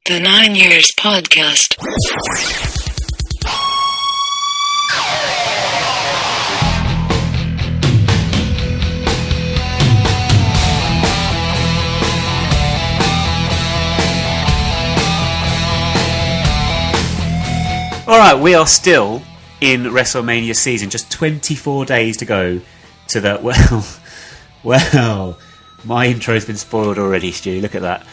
The 9 Years Podcast. Alright, we are still in WrestleMania season. Just 24 days to go to the... Well, my intro's been spoiled already, Stu. Look at that.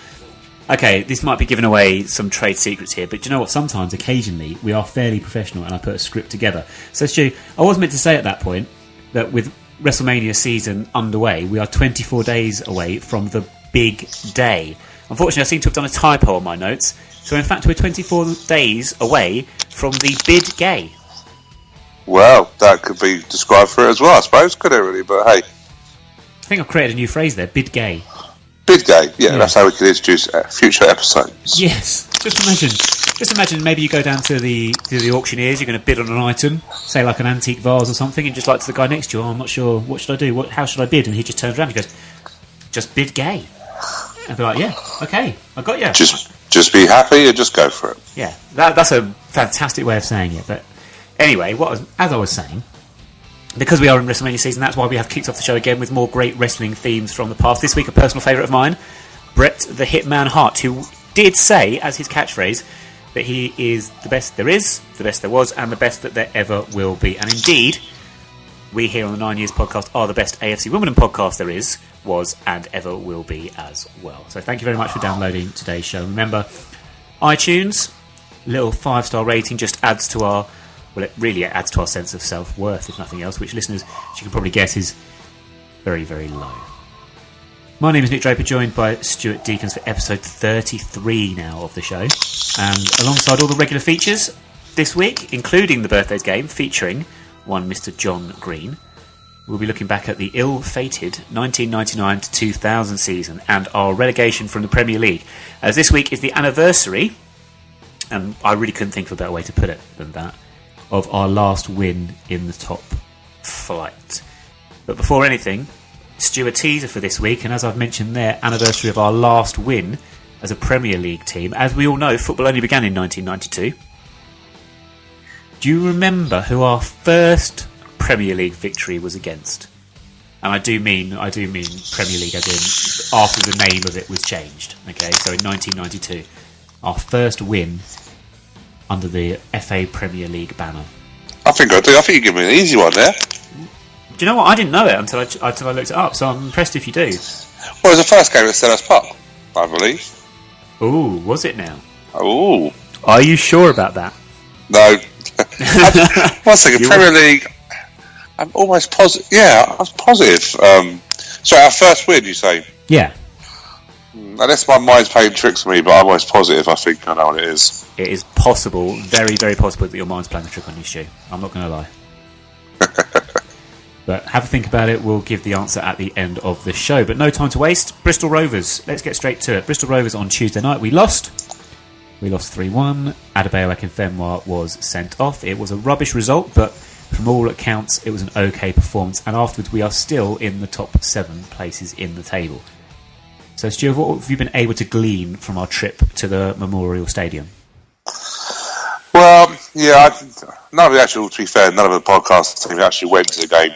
Okay, this might be giving away some trade secrets here, but do you know what? Sometimes, occasionally, we are fairly professional and I put a script together. So, Stu, I was meant to say at that point that with WrestleMania season underway, we are 24 days away from the big day. Unfortunately, I seem to have done a typo on my notes. So, in fact, we're 24 days away from the bid gay. Well, that could be described for it as well, I suppose, could it really? But hey. I think I've created a new phrase there, bid gay. Bid gay, yeah, that's how we can introduce future episodes. Yes, just imagine maybe you go down to the auctioneers, you're going to bid on an item, say like an antique vase or something, and just like to the guy next to you, I'm not sure, what should I do, how should I bid? And he just turns around and goes, just bid gay. And I'd be like, yeah, okay, I got you. Just be happy and just go for it. Yeah, that's a fantastic way of saying it. But anyway, as I was saying, because we are in WrestleMania season, that's why we have kicked off the show again with more great wrestling themes from the past. This week, a personal favourite of mine, Bret the Hitman Hart, who did say, as his catchphrase, that he is the best there is, the best there was, and the best that there ever will be. And indeed, we here on the 9 Years Podcast are the best AFC Wimbledon podcast there is, was, and ever will be as well. So thank you very much for downloading today's show. Remember, iTunes, little 5-star rating just adds to our... Well, it really adds to our sense of self-worth, if nothing else, which listeners, as you can probably guess, is very, very low. My name is Nick Draper, joined by Stuart Deacons for episode 33 now of the show. And alongside all the regular features this week, including the Birthdays game, featuring one Mr. John Green, we'll be looking back at the ill-fated 1999 to 2000 season and our relegation from the Premier League. As this week is the anniversary, and I really couldn't think of a better way to put it than that, of our last win in the top flight. But before anything, Stu, a teaser for this week, and as I've mentioned there, anniversary of our last win as a Premier League team. As we all know, football only began in 1992. Do you remember who our first Premier League victory was against? And I do mean Premier League as in after the name of it was changed. Okay, so in 1992, our first win under the FA Premier League banner. I think I do. I think you give me an easy one there. Do you know what? I didn't know it until I looked it up, so I'm impressed if you do. Well, it was the first game at Selhurst Park, I believe. Ooh, was it now? Ooh. Are you sure about that? No. One second, Premier League, I'm almost positive. Yeah, I was positive. Sorry, our first win, you say? Yeah. Unless my mind's playing tricks on me, but I'm almost positive I think I know what it is. It is possible, very, very possible, that your mind's playing a trick on you, Stu. I'm not going to lie. But have a think about it. We'll give the answer at the end of the show. But no time to waste. Bristol Rovers. Let's get straight to it. Bristol Rovers on Tuesday night. We lost 3-1. Adebayo Akinfenwa was sent off. It was a rubbish result, but from all accounts, it was an okay performance. And afterwards, we are still in the top 7 places in the table. So, Stuart, what have you been able to glean from our trip to the Memorial Stadium? Well, yeah, none of the podcast team actually went to the game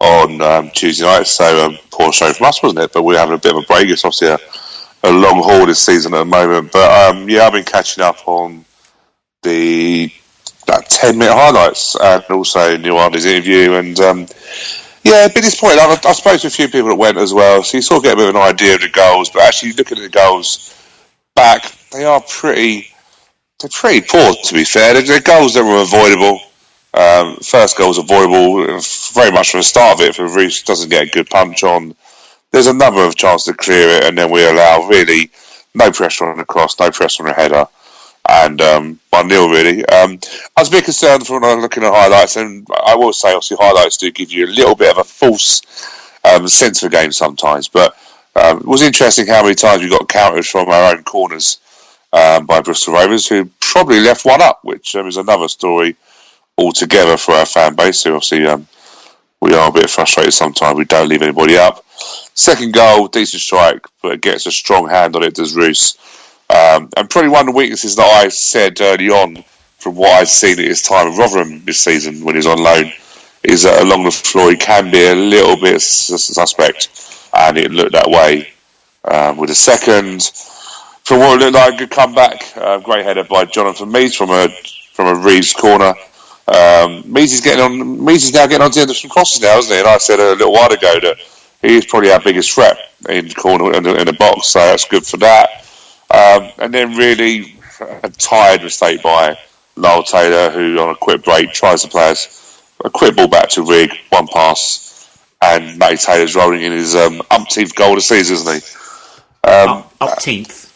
on Tuesday night, so poor show from us, wasn't it? But we're having a bit of a break. It's obviously a long haul this season at the moment. But yeah, I've been catching up on the 10-minute highlights and also Neil Ardy's interview. And yeah, a bit disappointed. I spoke to a few people that went as well, so you sort of get a bit of an idea of the goals. But actually, looking at the goals back, they're pretty poor, to be fair. They're goals that were avoidable. First goal was avoidable very much from the start of it. If Reece doesn't get a good punch on, there's a number of chances to clear it, and then we allow really no pressure on the cross, no pressure on the header, and 1-0 really. I was a bit concerned when I was looking at highlights, and I will say obviously highlights do give you a little bit of a false sense of the game sometimes, but it was interesting how many times we got counters from our own corners by Bristol Rovers, who probably left one up, which is another story altogether for our fan base. So obviously we are a bit frustrated sometimes. We don't leave anybody up. Second goal, decent strike, but it gets a strong hand on it, does Roos. And probably one of the weaknesses that I said early on, from what I'd seen at his time at Rotherham this season when he was on loan, is that along the floor he can be a little bit suspect, and it looked that way with the second. From what it looked like, a good comeback, great header by Jonathan Mees from a Reeves corner. Mees is now getting on to the end of some crosses now, isn't he? And I said a little while ago that he is probably our biggest threat in the corner in the box, so that's good for that. And then really a tired mistake by Lyle Taylor, who on a quick break tries to play us a quick ball back to Rig, one pass, and Matty Taylor's rolling in his umpteenth goal of the season, isn't he? Umpteenth.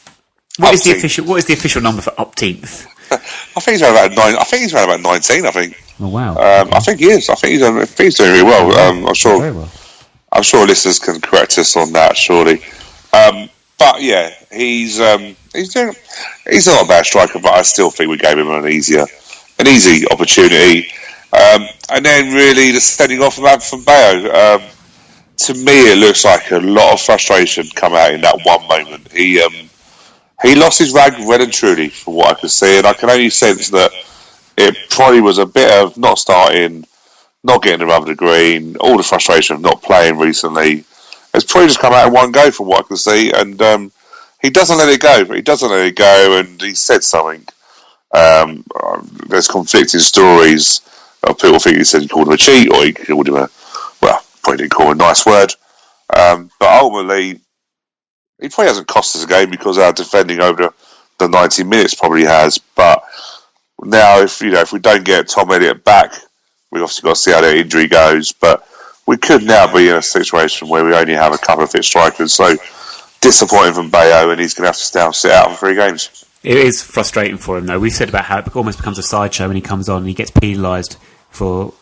What is the official number for umpteenth? I think he's around about 9. I think he's around about 19. I think. Oh wow! Okay. I think he is. I think he's doing really well. I'm sure. Very well. I'm sure listeners can correct us on that, surely. But yeah, he's not a bad striker, but I still think we gave him an easy opportunity. And then really the sending off from Bayo. To me, it looks like a lot of frustration come out in that one moment. He lost his rag well and truly, from what I could see, and I can only sense that it probably was a bit of not starting, not getting the rub of the green, all the frustration of not playing recently. It's probably just come out in one go, from what I can see, and he doesn't let it go. And he said something. There's conflicting stories of people think he called him a cheat, or he called him probably didn't call him a nice word. But ultimately, he probably hasn't cost us a game because our defending over the 90 minutes probably has. But now, if we don't get Tom Elliott back, we've obviously got to see how that injury goes. But we could now be in a situation where we only have a couple of fit strikers. So disappointing from Bayo, and he's going to have to sit out for 3 games. It is frustrating for him, though. We've said about how it almost becomes a sideshow when he comes on and he gets penalised for,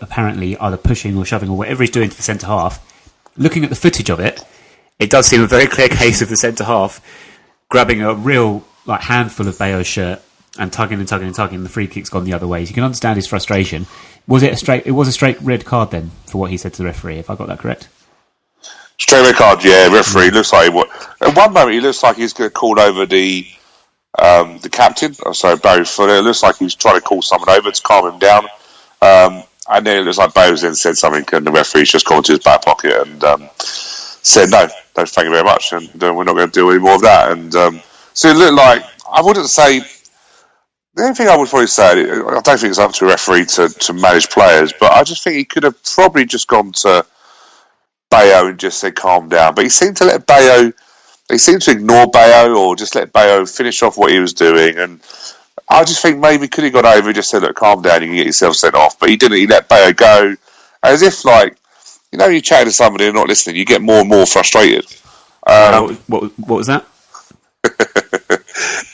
apparently either pushing or shoving or whatever he's doing to the centre half. Looking at the footage of it, it does seem a very clear case of the centre half grabbing a real handful of Bayo's shirt and tugging, and the free kick's gone the other way. So you can understand his frustration. It was a straight red card then for what he said to the referee, if I got that correct? Straight red card, yeah. Referee looks like at one moment he looks like he's going to call over the captain. Barry Fuller. It looks like he's trying to call someone over to calm him down. And then it looks like Bowes then said something, and the referee's just gone to his back pocket and said no, thank you very much, and we're not going to do any more of that. And so it looked like, I wouldn't say, the only thing I would probably say, I don't think it's up to a referee to manage players, but I just think he could have probably just gone to Bayo and just said calm down. But he seemed to ignore Bayo, or just let Bayo finish off what he was doing. And I just think maybe could he got over and just said, look, calm down, you can get yourself sent off. But he didn't. He let Bayo go, as if you chat to somebody and not listening, you get more and more frustrated. What was that?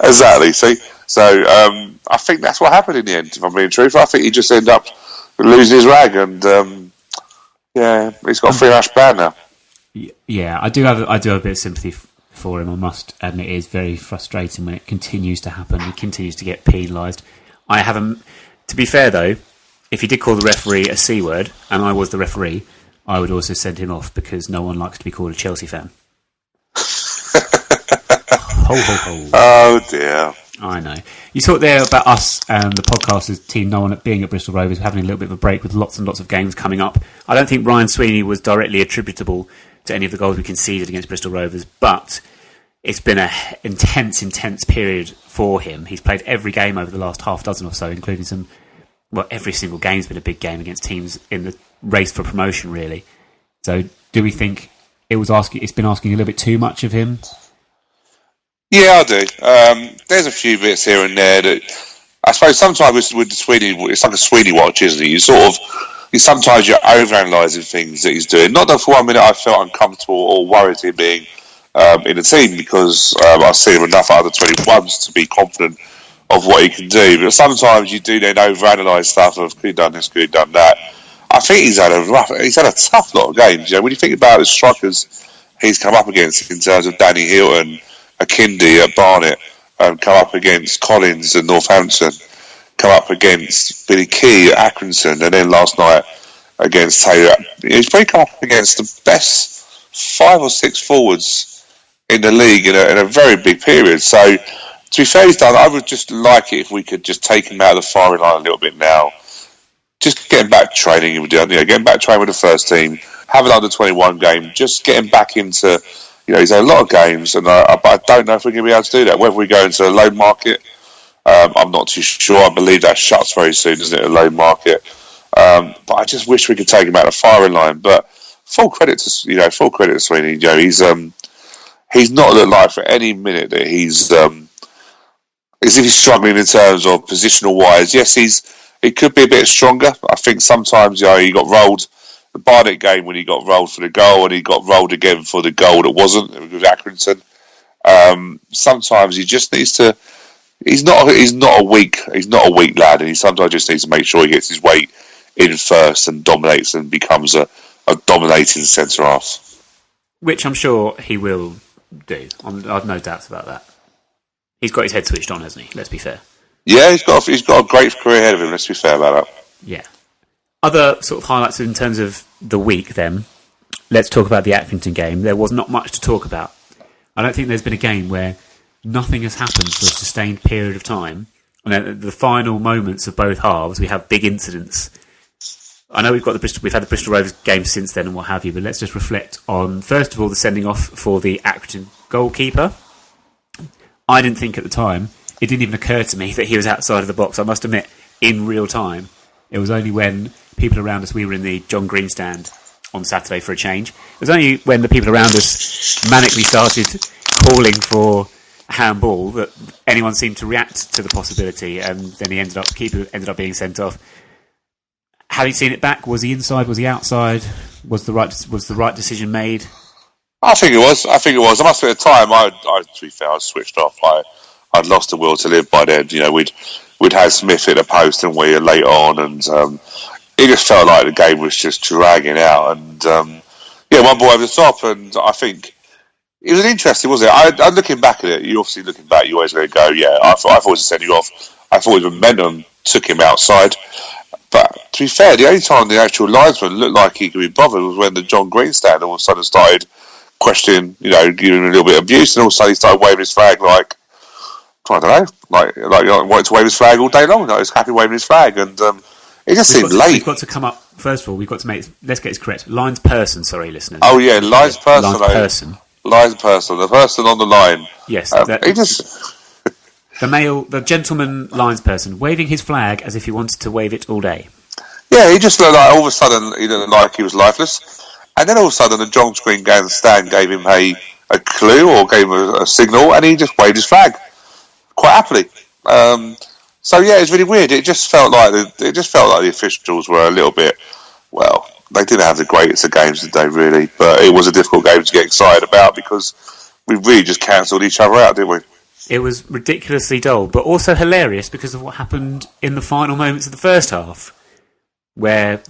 Exactly. See, so I think that's what happened in the end. If I'm being truthful, I think he just ended up losing his rag, and he's got a 3-match ban now. Yeah, I do have a bit of sympathy for him. I must admit, it is very frustrating when it continues to happen. He continues to get penalised. I haven't. To be fair, though, if he did call the referee a C word, and I was the referee, I would also send him off, because no one likes to be called a Chelsea fan. Ho, ho, ho. Oh, dear. I know. You talked there about us and the podcasters team, no one being at Bristol Rovers, having a little bit of a break with lots and lots of games coming up. I don't think Ryan Sweeney was directly attributable to any of the goals we conceded against Bristol Rovers, but it's been an intense period for him. He's played every game over the last half dozen or so, including every single game's been a big game against teams in the race for promotion, really. So do we think it's been asking a little bit too much of him? Yeah, I do. There's a few bits here and there that I suppose sometimes with Sweeney, it's like a Sweeney watch, isn't it? Sometimes you're overanalyzing things that he's doing. Not that for 1 minute I felt uncomfortable or worried him being in the team, because I've seen him enough at under 21s to be confident of what he can do. But sometimes you do then overanalyze stuff of could he done this, could he done that. I think he's had a tough lot of games. When you think about the strikers he's come up against in terms of Danny Hilton, Akindi at Barnet, come up against Collins at Northampton, come up against Billy Key at Accrington, and then last night against Taylor. He's probably come up against the best 5 or 6 forwards in the league in a very big period. So, to be fair, he's done. I would just like it if we could just take him out of the firing line a little bit now. Just getting back training, getting back training with the first team, have an under-21 game, just getting back into, he's had a lot of games, and but I don't know if we're going to be able to do that. Whether we go into a loan market, I'm not too sure. I believe that shuts very soon, doesn't it, a loan market? But I just wish we could take him out of the firing line. But full credit to Sweeney. He's not looked like for any minute that he's as if he's struggling in terms of positional wise. Yes, he could be a bit stronger. I think sometimes he got rolled. The Barnet game when he got rolled for the goal, and he got rolled again for the goal that wasn't. It was with Accrington. Sometimes he just needs to. He's not a weak lad, and he sometimes just needs to make sure he gets his weight in first and dominates and becomes a dominating centre half. Which I'm sure he will do. I've no doubts about that. He's got his head switched on, hasn't he? Let's be fair. Yeah, he's got a great career ahead of him. Let's be fair about that. Yeah. Other sort of highlights in terms of the week, then. Let's talk about the Accrington game. There was not much to talk about. I don't think there's been a game where nothing has happened for a sustained period of time. And then the final moments of both halves, we have big incidents. I know we've had the Bristol Rovers game since then and what have you, but let's just reflect on, first of all, the sending off for the Accrington goalkeeper. I didn't think at the time, it didn't even occur to me that he was outside of the box. I must admit, in real time, it was only when people around us, we were in the John Green stand on Saturday for a change. It was only when the people around us manically started calling for a handball that anyone seemed to react to the possibility, and then keeper ended up being sent off. Having seen it back, was he inside? Was he outside? Was the right decision made? I think it was. I must admit, at the time, to be fair, I switched off. I'd lost the will to live by then. We'd had Smith hit a post, and we late on, and it just felt like the game was just dragging out. And one ball over the top, and I think it was interesting, wasn't it? I'm looking back at it. You obviously looking back, you always going to go, yeah. I thought it was a sending off. I thought his momentum took him outside. But to be fair, the only time the actual linesman looked like he could be bothered was when the John Green stand all of a sudden started questioning, giving him a little bit of abuse, and all of a sudden he started waving his flag like I don't know, like wanted to wave his flag all day long. He was happy waving his flag, and it just seemed late. We've got to come up first of all. We've got to let's get this correct. Lines person, sorry, listeners. Oh yeah, lines person. Lines person. The person on the line. Yes, he just. The gentleman lines person, waving his flag as if he wanted to wave it all day. Yeah, he just looked like all of a sudden he looked like he was lifeless, and then all of a sudden the John Green stand gave him a clue or gave him a signal, and he just waved his flag quite happily. So yeah, it's really weird. It just felt like the officials were a little bit. Well, they didn't have the greatest of games today, really, but it was a difficult game to get excited about because we really just cancelled each other out, didn't we? It was ridiculously dull, but also hilarious because of what happened in the final moments of the first half, where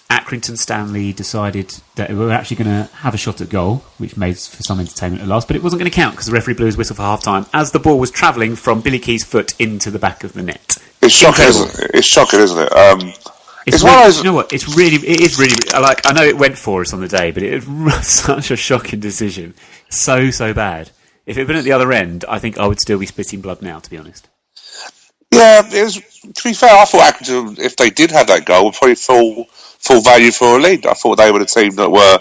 Accrington Stanley decided that we were actually going to have a shot at goal, which made for some entertainment at last, but it wasn't going to count because the referee blew his whistle for half-time as the ball was travelling from Billy Key's foot into the back of the net. It's shocking, isn't it? It's one of those. You know what? It is really like. I know it went for us on the day, but it was such a shocking decision. So bad. If it had been at the other end, I think I would still be spitting blood now, to be honest. Yeah, it was. To be fair, I thought Accrington, if they did have that goal, would probably full value for a lead. I thought they were the team that were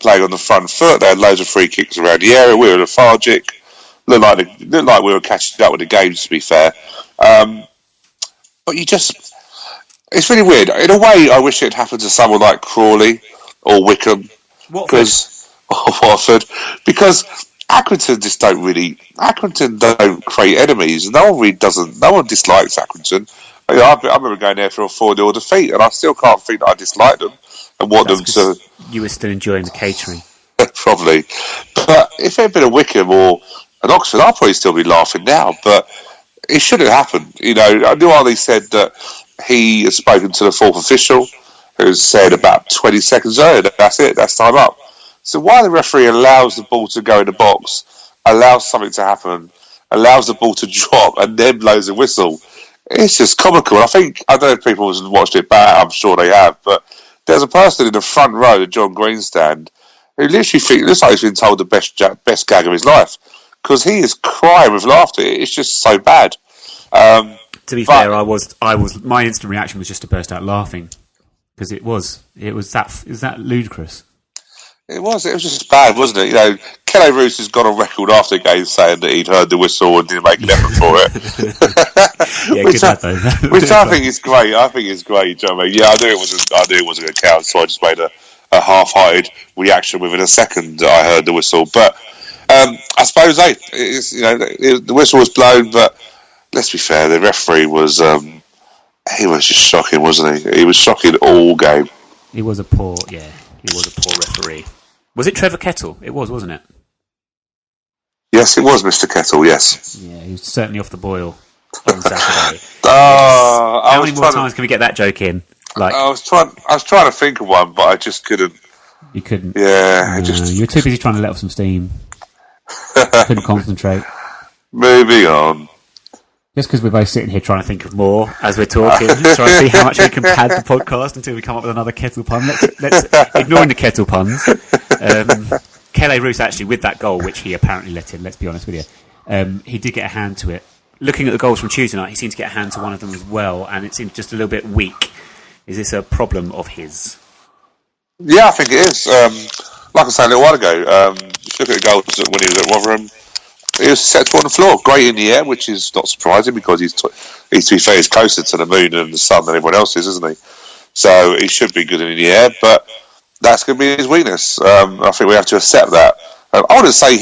playing on the front foot. They had loads of free kicks around the area. We were lethargic. Looked like we were catching up with the games, to be fair. But it's really weird. In a way, I wish it had happened to someone like Crawley or Wickham. Watford. Because Accrington don't create enemies. No one dislikes Accrington. I remember going there for a 4-0 defeat, and I still can't think that I dislike them and want them to. You were still enjoying the catering. Probably. But if it had been a Wickham or an Oxford, I'd probably still be laughing now. But it shouldn't happen. I knew Ali said that he had spoken to the fourth official, who said about 20 seconds earlier, that's it, that's time up. So why the referee allows the ball to go in the box, allows something to happen, allows the ball to drop, and then blows a whistle? It's just comical. I don't know if people have watched it back, I'm sure they have, but there's a person in the front row, the John Green stand, who literally looks like he's been told the best gag of his life, because he is crying with laughter. It's just so bad. To be fair, I was. My instant reaction was just to burst out laughing, because it was that ludicrous. It was just bad, wasn't it? You know, Kelly Roos has gone on record after the game saying that he'd heard the whistle and didn't make an effort for it. Which I think is great. I think it's great. Do you know what I mean? Yeah, I knew it wasn't going to count, so I just made a half-hearted reaction within a second that I heard the whistle. But I suppose the whistle was blown, but let's be fair, the referee was he was just shocking, wasn't he? He was shocking all game. He was a poor referee. Was it Trevor Kettle? It was, wasn't it? Yes, it was Mr. Kettle, yes. Yeah, he was certainly off the boil on Saturday. How many more times can we get that joke in? Like, I was trying to think of one, but I just couldn't. You couldn't? Yeah. You were too busy trying to let off some steam. Couldn't concentrate. Moving on. Just because we're both sitting here trying to think of more as we're talking, trying to see how much we can pad the podcast until we come up with another kettle pun. Let's ignoring the kettle puns. Kelly Roos actually, with that goal, which he apparently let in, let's be honest with you, he did get a hand to it. Looking at the goals from Tuesday night, he seemed to get a hand to one of them as well, and it seemed just a little bit weak. Is this a problem of his? Yeah, I think it is. Like I said a little while ago, look at the goals when he was at Rotherham. He was set to on the floor, great in the air, which is not surprising because he's to be fair, he's closer to the moon and the sun than everyone else is, isn't he? So he should be good in the air, but that's going to be his weakness. I think we have to accept that. I wouldn't say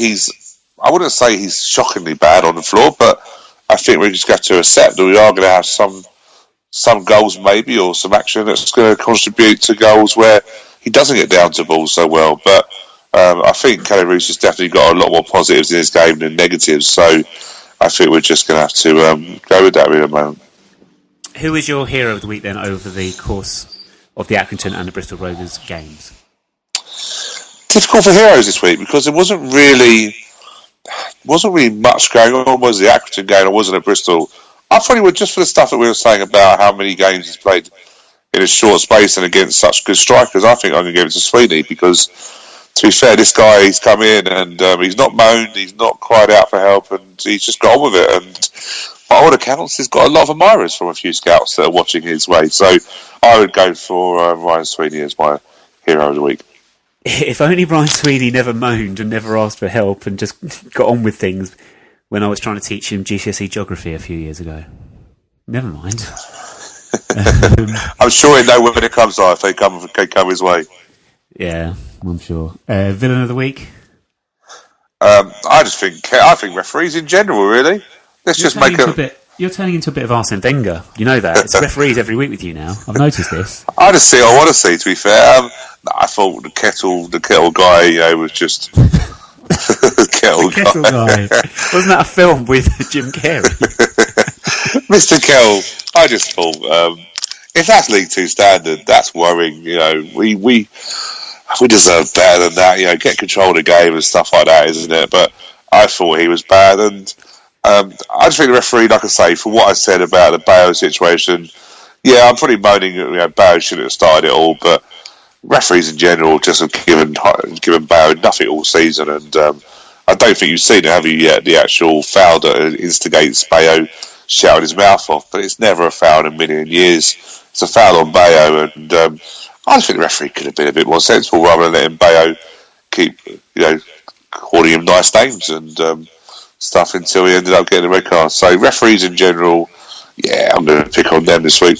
he's shockingly bad on the floor, but I think we just have to accept that we are going to have some goals maybe, or some action that's going to contribute to goals where he doesn't get down to balls so well. But I think Kelly Roos has definitely got a lot more positives in his game than negatives, so I think we're just going to have to go with that at the moment. Who is your hero of the week then over the course of the Accrington and the Bristol Rovers games? Difficult for heroes this week because there wasn't really much going on. Was the Accrington game or wasn't at Bristol? I probably would, just for the stuff that we were saying about how many games he's played in a short space and against such good strikers. I think I'm going to give it to Sweeney because, to be fair, this guy, he's come in and he's not moaned, he's not cried out for help, and he's just got on with it. And by all accounts, he's got a lot of admirers from a few scouts that are watching his way. So I would go for Ryan Sweeney as my hero of the week. If only Ryan Sweeney never moaned and never asked for help and just got on with things when I was trying to teach him GCSE geography a few years ago. Never mind. I'm sure he'll know when it comes on if they come his way. Yeah, I'm sure. Villain of the week? I think referees in general, really. You're turning into a bit of Arsene Wenger. You know that. It's referees every week with you now. I've noticed this. I just see what I want to see, to be fair. I thought the kettle guy, was just... the kettle guy. Wasn't that a film with Jim Carrey? Mr. Kettle, I just thought, if that's League 2 standard, that's worrying. We deserve better than that. Get control of the game and stuff like that, isn't it? But I thought he was bad, and I just think the referee, like I say, for what I said about the Bayo situation, yeah, I'm pretty moaning that Bayo shouldn't have started it all, but referees in general just have given Bayo nothing all season, and I don't think you've seen it, have you yet? The actual foul that instigates Bayo shouting his mouth off, but it's never a foul in a million years. It's a foul on Bayo, and I just think the referee could have been a bit more sensible rather than letting Bayo keep, calling him nice names and stuff until he ended up getting a red card. So referees in general, yeah, I'm going to pick on them this week.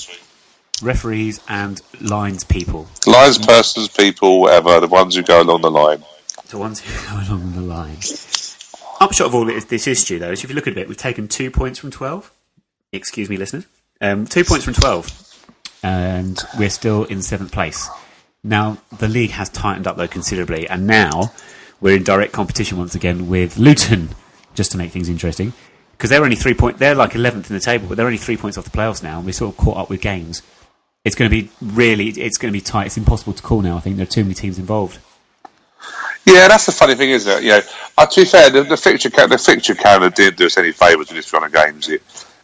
Referees and lines people. Lines, persons, people, whatever, the ones who go along the line. The ones who go along the line. Upshot of all this issue, though, is if you look at it, we've taken 2 points from 12. Excuse me, listeners. 2 points from 12. And we're still in 7th place. Now, the league has tightened up, though, considerably. And now we're in direct competition once again with Luton, just to make things interesting. Because they're only 3 points. They're like 11th in the table, but they're only 3 points off the playoffs now. And we're sort of caught up with games. It's going to be tight. It's impossible to call now. I think there are too many teams involved. Yeah, that's the funny thing, isn't it? To be fair, the fixture calendar didn't do us any favours in this run of games. It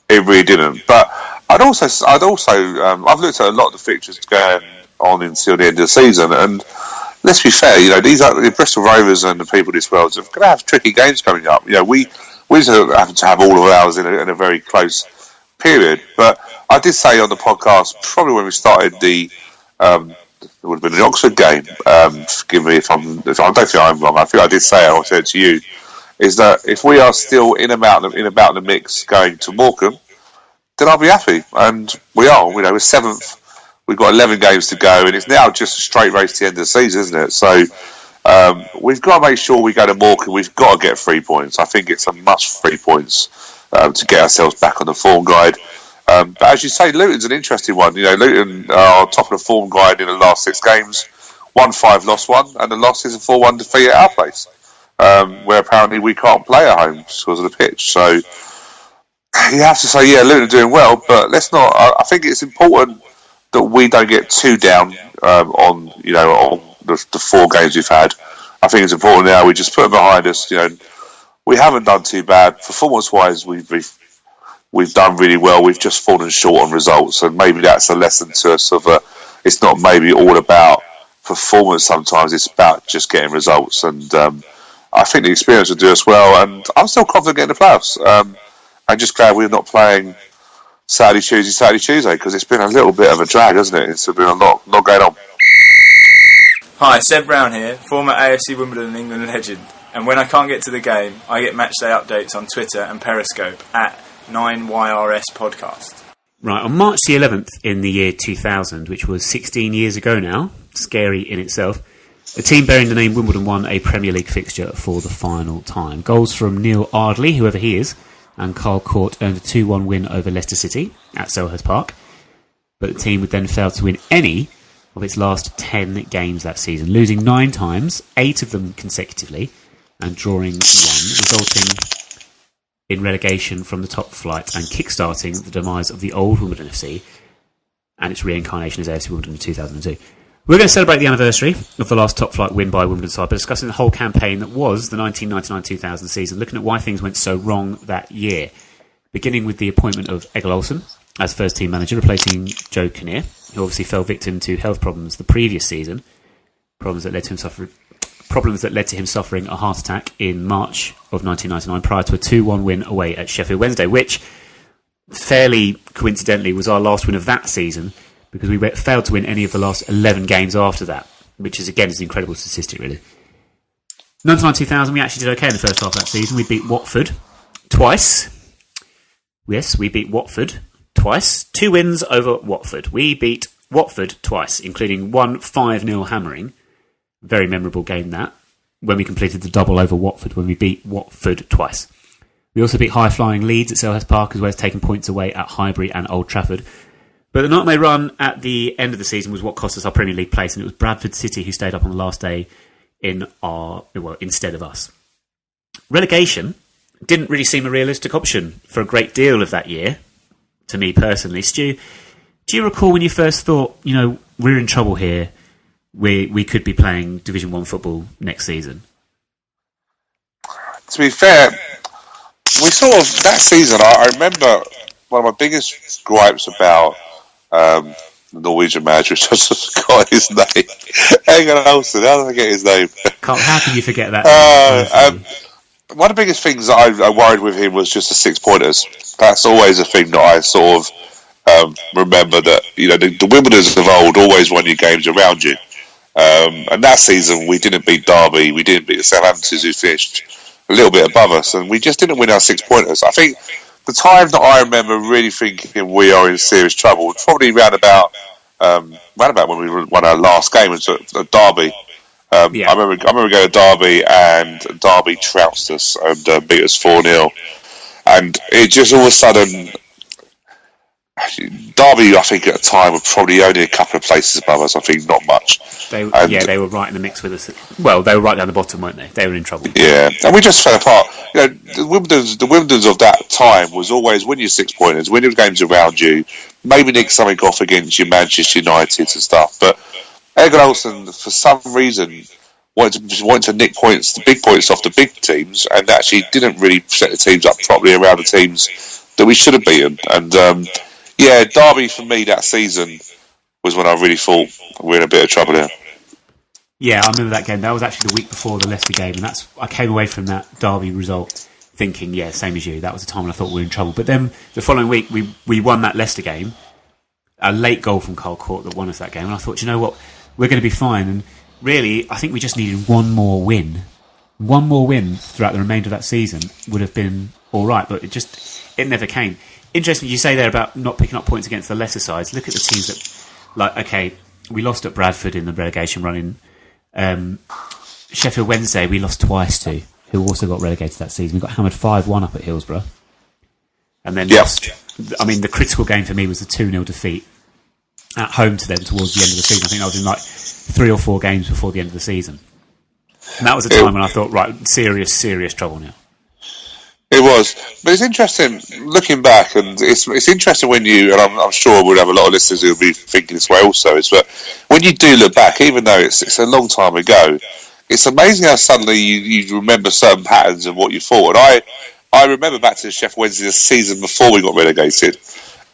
really didn't. But I've looked at a lot of the fixtures going on until the end of the season, and let's be fair, these are the Bristol Rovers and the people of this world are going to have tricky games coming up. We just happen to have all of ours in a very close period. But I did say on the podcast, probably when we started it would have been the Oxford game. Forgive me if I don't think I'm wrong. I think I did say it. I said to you, is that if we are still in about the mix going to Morecambe, then I'll be happy. And we are. We're 7th. We've got 11 games to go, and it's now just a straight race to the end of the season, isn't it? So we've got to make sure we go to Morecambe. We've got to get 3 points. I think it's a must 3 points to get ourselves back on the form guide. But as you say, Luton's an interesting one. Luton are top of the form guide in the last 6 games. 1-5, lost 1, and the loss is a 4-1 defeat at our place, where apparently we can't play at home because of the pitch. So you have to say, yeah, Luton are doing well, but let's not. I think it's important that we don't get too down on the 4 games we've had. I think it's important now we just put them behind us. We haven't done too bad performance-wise. We've done really well. We've just fallen short on results, and maybe that's a lesson to us of it's not maybe all about performance. Sometimes it's about just getting results, and I think the experience will do us well. And I'm still confident getting the playoffs. I'm just glad we're not playing Saturday, Tuesday, because it's been a little bit of a drag, hasn't it? It's been a lot going on. Hi, Seb Brown here, former AFC Wimbledon England legend. And when I can't get to the game, I get matchday updates on Twitter and Periscope at 9YRS Podcast. Right, on March the 11th in the year 2000, which was 16 years ago now, scary in itself, the team bearing the name Wimbledon won a Premier League fixture for the final time. Goals from Neil Ardley, whoever he is, and Carl Court earned a 2-1 win over Leicester City at Selhurst Park. But the team would then fail to win any of its last 10 games that season, losing 9 times, 8 of them consecutively, and drawing 1, resulting in relegation from the top flight and kick-starting the demise of the old Wimbledon FC and its reincarnation as AFC Wimbledon in 2002. We're going to celebrate the anniversary of the last top flight win by Wimbledon side by discussing the whole campaign that was the 1999-2000 season, looking at why things went so wrong that year, beginning with the appointment of Egil Olsen as first team manager, replacing Joe Kinnear, who obviously fell victim to health problems the previous season, problems that led to him suffering a heart attack in March of 1999 prior to a 2-1 win away at Sheffield Wednesday, which fairly coincidentally was our last win of that season, because we failed to win any of the last 11 games after that, which is an incredible statistic, really. 1999-2000, we actually did okay in the first half of that season. We beat Watford twice. Yes, we beat Watford twice. 2 wins over Watford. We beat Watford twice, including one 5-0 hammering. Very memorable game that, when we completed the double over Watford, when we beat Watford twice. We also beat high-flying Leeds at Selhurst Park, as well as taking points away at Highbury and Old Trafford. But the nightmare run at the end of the season was what cost us our Premier League place, and it was Bradford City who stayed up on the last day instead of us. Relegation didn't really seem a realistic option for a great deal of that year, to me personally. Stu, do you recall when you first thought, we're in trouble here, we could be playing Division 1 football next season? To be fair, we sort of, that season, I remember one of my biggest gripes about the Norwegian manager, which I just got his name. Egil Olsen, how did I get his name? How can you forget that? One of the biggest things that I worried with him was just the 6-pointers. That's always a thing that I sort of remember, that the Wimbledons of old always won your games around you. And that season we didn't beat Derby, we didn't beat the Southamptons, who finished a little bit above us, and we just didn't win our 6-pointers. I think the time that I remember really thinking we are in serious trouble was probably round about when we won our last game, was at Derby. I remember going to Derby, and Derby trounced us and beat us 4-0. And it just all of a sudden, Derby, I think at the time, were probably only a couple of places above us. I think not much. They were right in the mix with us. Well, they were right down the bottom, weren't they? They were in trouble. Yeah, and we just fell apart. The Wimbledons of that time was always win your 6-pointers, win your games around you, maybe nick something off against your Manchester United and stuff. But Egil Olsen, for some reason, wanted to nick points, the big points off the big teams, and actually didn't really set the teams up properly around the teams that we should have beaten. And Derby for me that season was when I really thought we're in a bit of trouble here. Yeah, I remember that game. That was actually the week before the Leicester game, and I came away from that Derby result thinking, yeah, same as you. That was the time when I thought we were in trouble. But then the following week, we won that Leicester game. A late goal from Cole Court that won us that game, and I thought, you know what, we're going to be fine. And really, I think we just needed one more win. One more win throughout the remainder of that season would have been all right, but it never came. Interesting, you say there about not picking up points against the lesser sides. Look at the teams that, we lost at Bradford in the relegation run. Sheffield Wednesday, we lost twice to, who also got relegated that season. We got hammered 5-1 up at Hillsborough, and then lost. I mean, the critical game for me was the 2-0 defeat at home to them towards the end of the season. I think I was in 3 or 4 games before the end of the season. And that was a time when I thought, right, serious trouble now. It was. But it's interesting, looking back, and it's interesting when you, and I'm sure we'll have a lot of listeners who will be thinking this way also, is that when you do look back, even though it's a long time ago, it's amazing how suddenly you remember certain patterns of what you thought. And I remember back to Sheffield Wednesday the season before we got relegated.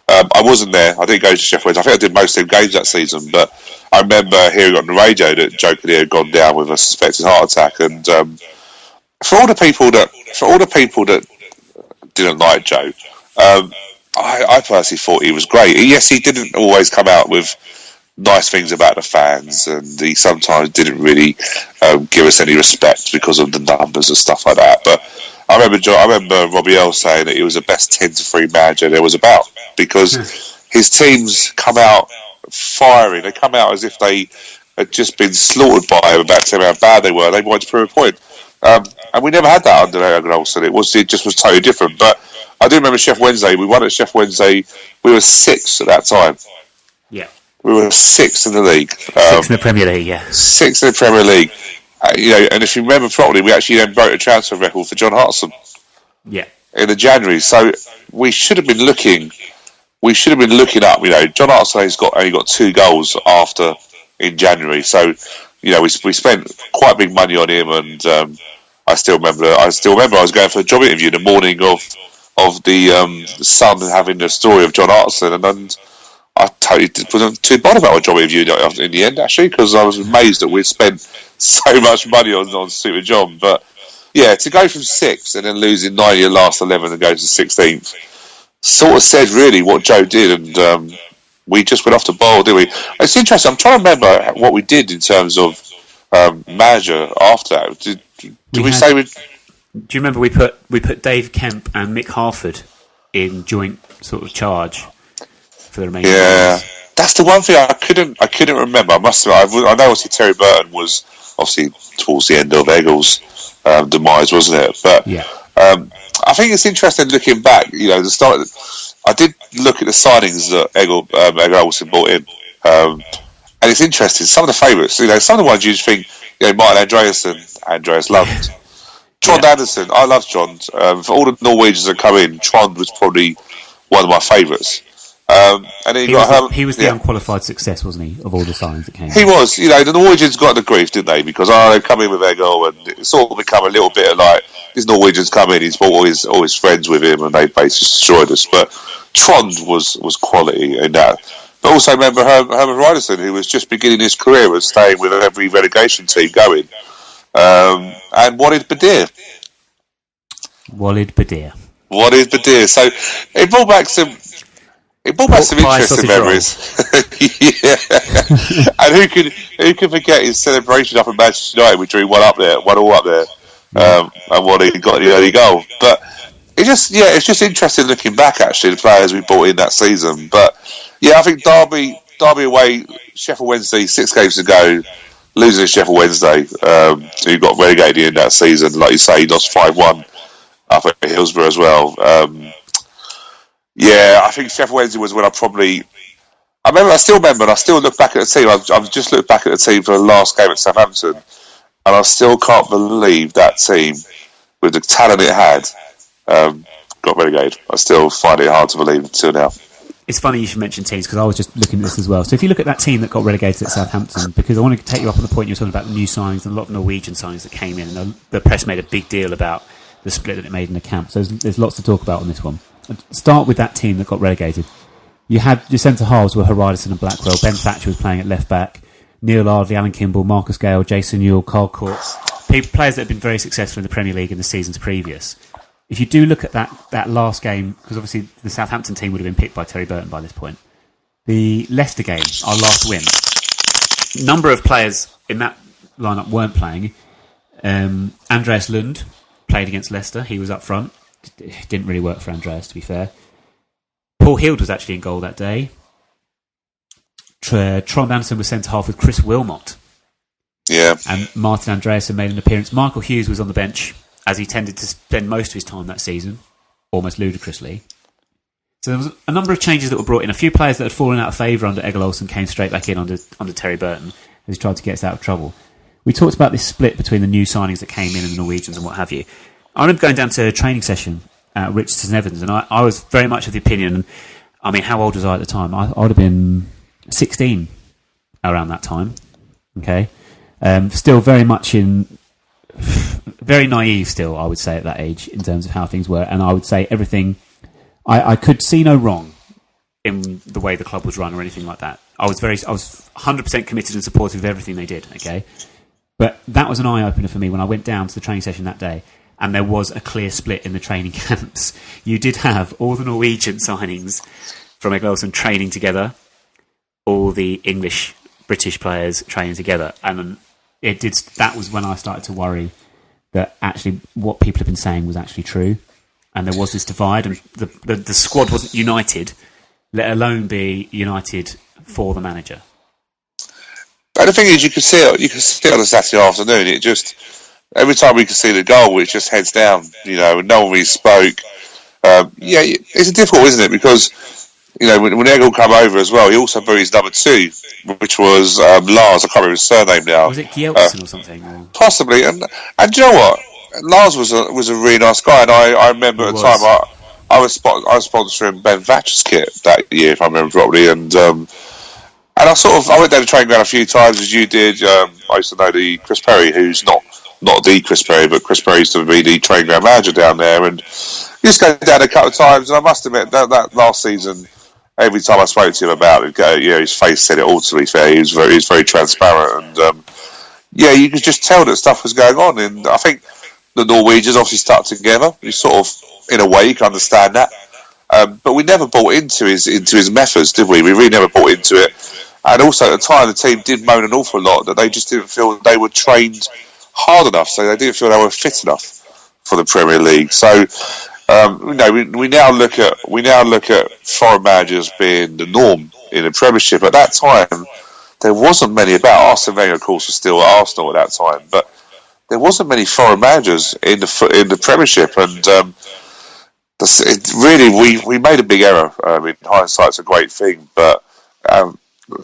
I wasn't there. I didn't go to Sheffield Wednesday. I think I did most of the games that season, but I remember hearing on the radio that Joe Kinnear had gone down with a suspected heart attack. And for all the people that didn't like Joe, I personally thought he was great. Yes, he didn't always come out with nice things about the fans, and he sometimes didn't really give us any respect because of the numbers and stuff like that. But I remember Robbie Earle saying that he was the best 10-3 manager there was about, because his teams come out firing. They come out as if they had just been slaughtered by him about telling how bad they were. They wanted to prove a point. And we never had that under Egan Olsen. It just was totally different. But I do remember Sheffield Wednesday. We won at Sheffield Wednesday. We were 6th at that time. Yeah. We were 6th in the league. 6th in the Premier League, yeah. 6th in the Premier League. And if you remember properly, we actually then broke a transfer record for John Hartson. Yeah. In the January. So we should have been looking up. John Hartson only got 2 goals in January. So, we spent quite big money on him, and I still remember I was going for a job interview the morning of the Sun having the story of John Hartson, and I totally wasn't too bothered about a job interview in the end, actually, because I was amazed that we'd spent so much money on Super John. But yeah, to go from 6th and then losing 9 of your last 11 and go to 16th sort of said really what Joe did, and we just went off the boil, didn't we? It's interesting. I'm trying to remember what we did in terms of manager after that. Did we say we? Do you remember we put Dave Kemp and Mick Harford in joint sort of charge for the remaining? Yeah, that's the one thing I couldn't remember. I know obviously Terry Burton was obviously towards the end of Eggles' demise, wasn't it? But yeah. I think it's interesting looking back. The start. I did look at the signings that Egger Olsen brought in, and it's interesting. Some of the favourites, some of the ones you just think, Martin Andreas loved. Trond Andersen, I loved Trond. For all the Norwegians that come in, Trond was probably one of my favourites. And he was the unqualified success, wasn't he, of all the signings that came in? He was. The Norwegians got the grief, didn't they? Because they come in with Egger, and it sort of become a little bit of like, these Norwegians come in, he's brought all his friends with him, and they basically destroyed us. But Trond was quality in that. But also remember Herman Ryderson, who was just beginning his career and staying with every relegation team going. And Walid Badir. So it brought back some interesting memories. And who can forget his celebration up in Manchester United? We drew 1-1 up there. And Walid got the early goal. But it's just interesting looking back, actually, the players we brought in that season. But yeah, I think Derby away, Sheffield Wednesday, 6 games to go, losing to Sheffield Wednesday, who got relegated in that season. Like you say, he lost 5-1 up at Hillsborough as well. I think Sheffield Wednesday was when I still remember, and I still look back at the team. I've just looked back at the team for the last game at Southampton, and I still can't believe that team, with the talent it had, got relegated. I still find it hard to believe until now. It's funny you should mention teams, because I was just looking at this as well. So if you look at that team that got relegated at Southampton, because I want to take you up on the point you were talking about the new signings and a lot of Norwegian signings that came in, and the press made a big deal about the split that it made in the camp. So there's lots to talk about on this one. Start with that team that got relegated. You had your centre halves were Haridason and Blackwell. Ben Thatcher was playing at left back. Neil Ardley, Alan Kimball, Marcus Gale, Jason Newell, Carl Court, players that have been very successful in the Premier League in the seasons previous. If you do look at that last game, because obviously the Southampton team would have been picked by Terry Burton by this point, the Leicester game, our last win, number of players in that lineup weren't playing. Andreas Lund played against Leicester. He was up front. It didn't really work for Andreas, to be fair. Paul Hield was actually in goal that day. Trond Anderson was centre-half with Chris Wilmot. Yeah. And Martin Andreasen made an appearance. Michael Hughes was on the bench, as he tended to spend most of his time that season, almost ludicrously. So there was a number of changes that were brought in. A few players that had fallen out of favour under Egil Olsen came straight back in under Terry Burton as he tried to get us out of trouble. We talked about this split between the new signings that came in and the Norwegians and what have you. I remember going down to a training session at Richardson Evans, and I was very much of the opinion, I mean, how old was I at the time? I would have been 16 around that time. Okay. Still very much very naive still, I would say, at that age in terms of how things were. And I would say everything, I could see no wrong in the way the club was run or anything like that. I was 100% committed and supportive of everything they did. Okay. But that was an eye-opener for me when I went down to the training session that day and there was a clear split in the training camps. You did have all the Norwegian signings from Egil Olsen training together, all the British players training together, and that was when I started to worry that actually what people have been saying was actually true, and there was this divide, and the squad wasn't united, let alone be united for the manager. But the thing is, you could see it on a Saturday afternoon. It just, every time we could see the goal, it just heads down, and no one really spoke. It's difficult, isn't it? Because, when Egil came over as well, he also brought his number 2, which was Lars. I can't remember his surname now. Was it Gjeltsen or something? Or? Possibly. And do you know what? Lars was a really nice guy, and I remember at the time I was sponsoring Ben Thatcher's kit that year, if I remember properly, and I went down to training ground a few times, as you did. I used to know the Chris Perry, who's not the Chris Perry, but Chris Perry used to be the training ground manager down there, and he used to go down a couple of times, and I must admit that last season, every time I spoke to him about it, his face said it all, to be fair. He was very transparent, and you could just tell that stuff was going on, and I think the Norwegians obviously stuck together. You sort of, in a way, you can understand that. But we never bought into his methods, did we? We really never bought into it. And also at the time, the team did moan an awful lot that they just didn't feel they were trained hard enough, so they didn't feel they were fit enough for the Premier League. So we now look at foreign managers being the norm in the Premiership. At that time, there wasn't many about. Arsene Wenger, of course, was still at Arsenal at that time, but there wasn't many foreign managers in the Premiership, and we made a big error. In hindsight, it's a great thing, but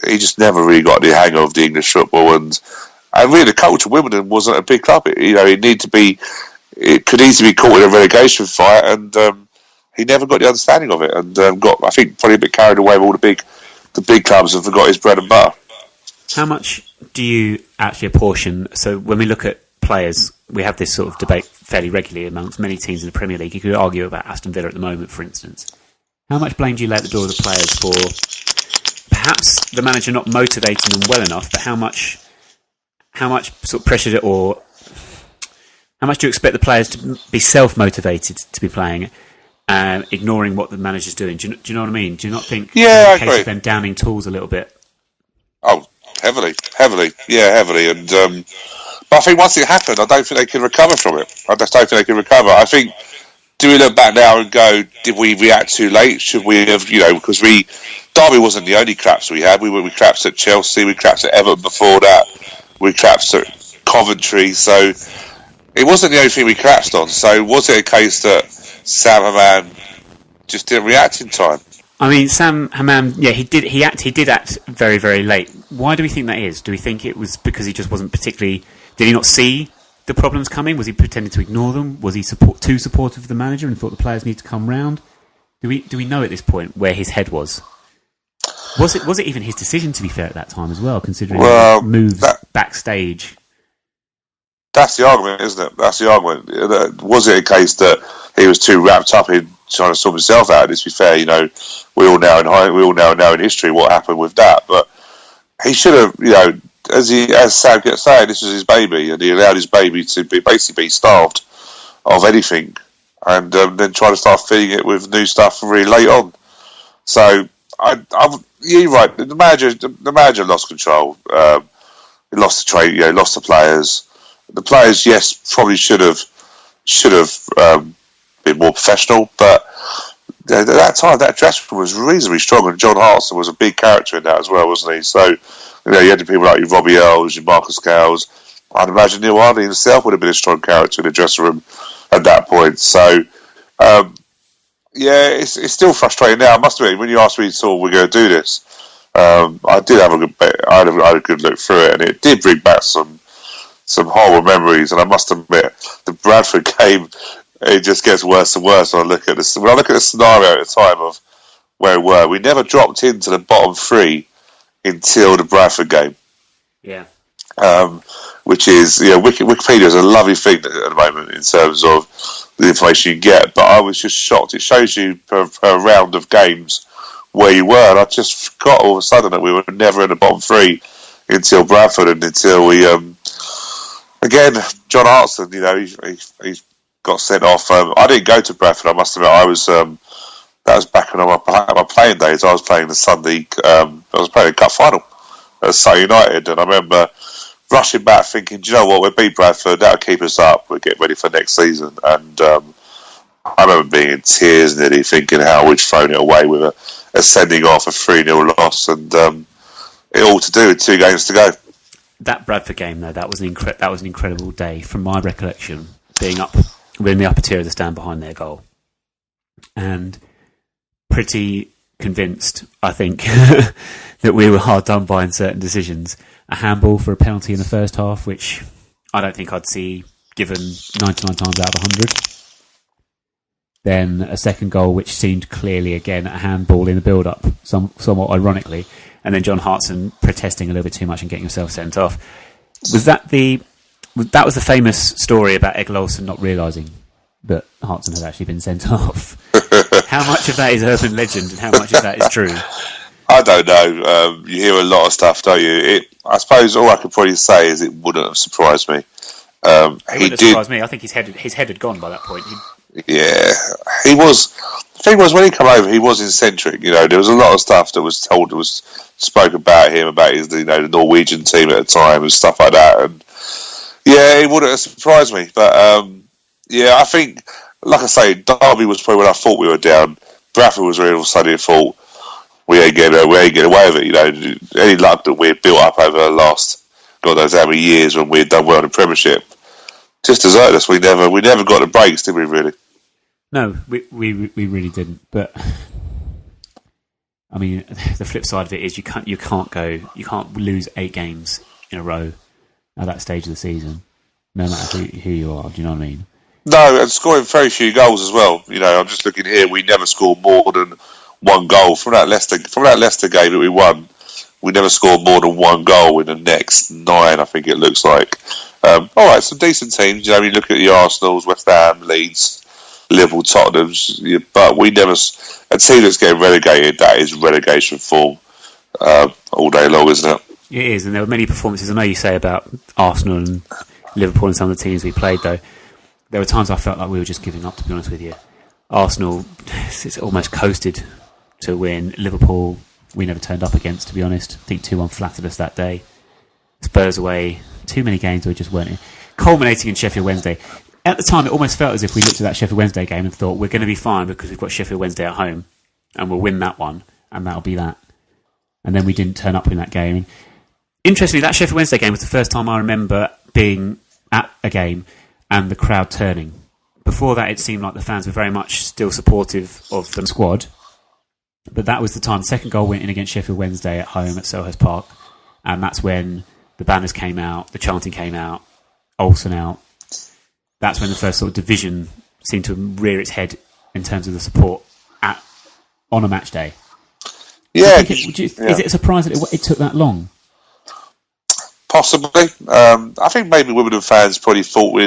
he just never really got the hang of the English football, and really the culture of Wimbledon wasn't a big club. It could easily be caught in a relegation fight, and he never got the understanding of it, and got, I think, probably a bit carried away with all the big clubs and forgot his bread and butter. How much do you actually apportion? So when we look at players, we have this sort of debate fairly regularly amongst many teams in the Premier League. You could argue about Aston Villa at the moment, for instance. How much blame do you lay at the door of the players for perhaps the manager not motivating them well enough, but how much sort of pressure, or how much do you expect the players to be self-motivated to be playing, ignoring what the manager's doing? Do you know what I mean? Do you not think I case agree. of them downing tools a little bit? Oh, heavily, and but I think once it happened, I don't think they can recover from it. I just don't think they can recover. I think, do we look back now and go, did we react too late? Should we have, because Derby wasn't the only collapse we had. We collapsed at Chelsea, we collapsed at Everton before that, we collapsed at Coventry, so it wasn't the only thing we collapsed on. So was it a case that Sam Hammam just didn't react in time? I mean, Sam Hammam, he did act very, very late. Why do we think that is? Do we think it was because he just wasn't particularly... Did he not see the problems coming? Was he pretending to ignore them? Was he too supportive of the manager and thought the players need to come round? Do we know at this point where his head was? Was it even his decision, to be fair, at that time as well, considering moves backstage? That's the argument, isn't it? That's the argument. Was it a case that he was too wrapped up in trying to sort himself out? To be fair, we all now know in history what happened with that. But he should have, as Sam kept saying, this was his baby, and he allowed his baby to basically be starved of anything, and then try to start feeding it with new stuff really late on. So you're right. The manager lost control. He lost the trade. Lost the players. The players, yes, probably should have been more professional, but at that time, that dressing room was reasonably strong, and John Hartson was a big character in that as well, wasn't he? So, you had the people like your Robbie Earls, your Marcus Gales. I'd imagine Neil Hardy himself would have been a strong character in the dressing room at that point. So, it's still frustrating now. I must admit, when you asked me, we're going to do this, I did have I had a good look through it, and it did bring back some horrible memories. And I must admit, the Bradford game, it just gets worse and worse when I look at this. When I look at the scenario at the time of where we were, we never dropped into the bottom three until the Bradford game. Yeah. Which is, Wikipedia is a lovely thing at the moment in terms of the information you get, but I was just shocked. It shows you per round of games where you were, and I just forgot all of a sudden that we were never in the bottom three until Bradford, and until we, again, John Hartson, he got sent off. I didn't go to Bradford, I must admit. I was, that was back on my playing days. I was playing the Sunday, I was playing a cup final at Surrey United, and I remember rushing back thinking, do you know what, we'll beat Bradford, that'll keep us up, we'll get ready for next season. And I remember being in tears nearly, thinking how we'd thrown it away with a sending off, a 3-0 loss, and it all to do with 2 games to go. That Bradford game, though, that was an incredible day from my recollection, being up, we're in the upper tier of the stand behind their goal, and pretty convinced, I think, that we were hard done by in certain decisions. A handball for a penalty in the first half, which I don't think I'd see given 99 times out of 100. Then a second goal, which seemed clearly, again, a handball in the build-up, somewhat ironically. And then John Hartson protesting a little bit too much and getting himself sent off. That was the famous story about Egil Olsen not realising that Hartson had actually been sent off. How much of that is urban legend and how much of that is true? I don't know. You hear a lot of stuff, don't you? I suppose all I could probably say is it wouldn't have surprised me. It wouldn't have surprised me. I think his head had gone by that point. Yeah, he was. The thing was, when he came over, he was eccentric. There was a lot of stuff that was spoke about him, about his, the Norwegian team at the time and stuff like that. And yeah, it wouldn't have surprised me. But I think, like I say, Derby was probably when I thought we were down. Bradford was really all of a sudden thought we ain't getting away with it. Any luck that we had built up over the last God knows how many years when we had done well in the Premiership just deserted us. We never got the breaks, did we? Really? No, we really didn't. But I mean, the flip side of it is you can't lose 8 games in a row at that stage of the season, no matter who you are. Do you know what I mean? No, and scoring very few goals as well. I'm just looking here. We never scored more than 1 goal from that Leicester game that we won. We never scored more than 1 goal in the next 9, I think it looks like. All right, some decent teams. You look at the Arsenals, West Ham, Leeds, Liverpool, Tottenham's, but we never. A team that's getting relegated, that is relegation form all day long, isn't it? It is, and there were many performances. I know you say about Arsenal and Liverpool and some of the teams we played, though. There were times I felt like we were just giving up, to be honest with you. Arsenal, it's almost coasted to win. Liverpool, we never turned up against, to be honest. I think 2-1 flattered us that day. Spurs away, too many games we just weren't in. Culminating in Sheffield Wednesday. At the time, it almost felt as if we looked at that Sheffield Wednesday game and thought, we're going to be fine because we've got Sheffield Wednesday at home and we'll win that one, and that'll be that. And then we didn't turn up in that game. And interestingly, that Sheffield Wednesday game was the first time I remember being at a game and the crowd turning. Before that, it seemed like the fans were very much still supportive of the squad. But that was the time. The second goal went in against Sheffield Wednesday at home at Selhurst Park. And that's when the banners came out, the chanting came out, Olsen out. That's when the first sort of division seemed to rear its head in terms of the support on a match day. Yeah. Is it a surprise that it took that long? Possibly. I think maybe Wimbledon fans probably thought we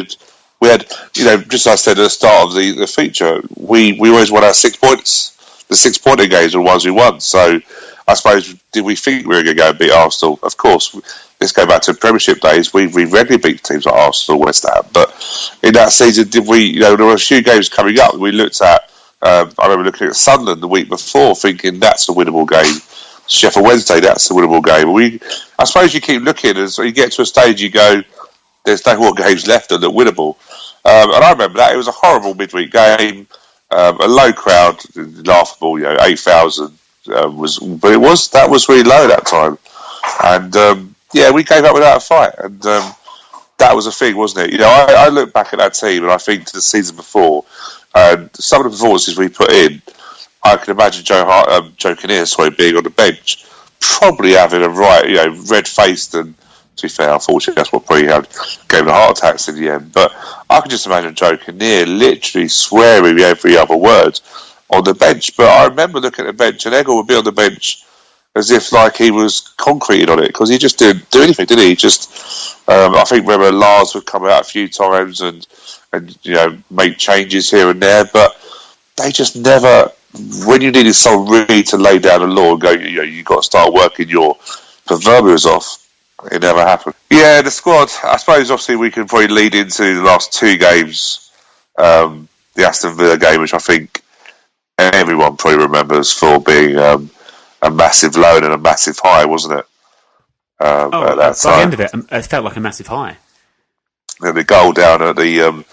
had, just as I said at the start of the feature, we always won our 6 points. The 6-pointer games were the ones we won. So I suppose, did we think we were going to go and beat Arsenal? Of course. let's go back to Premiership days. We regularly beat teams like Arsenal, West Ham. But in that season, did we? You know, there were a few games coming up. We looked at. I remember looking at Sunderland the week before, thinking that's a winnable game. Sheffield Wednesday, that's a winnable game. I suppose you keep looking as you get to a stage, you go, there's no more games left that are winnable. And I remember that it was a horrible midweek game, a low crowd, laughable. 8,000 but that was really low at that time. And we gave up without a fight, and that was a thing, wasn't it? I look back at that team and I think to the season before, and some of the performances we put in. I can imagine Joe Kinnear, being on the bench, probably having a red-faced, and to be fair, unfortunately, that's what probably gave him the heart attacks in the end. But I can just imagine Joe Kinnear literally swearing every other word on the bench. But I remember looking at the bench, and Eggle would be on the bench as if like he was concreted on it, because he just didn't do anything, did he? He just, I think, remember Lars would come out a few times and make changes here and there, but they just never. When you needed someone really to lay down the law and go, you've got to start working your proverbials off, it never happened. Yeah, the squad, I suppose obviously we can probably lead into the last two games, the Aston Villa game, which I think everyone probably remembers for being a massive low and a massive high, wasn't it? At that time. By the end of it, it felt like a massive high. And the goal down at the...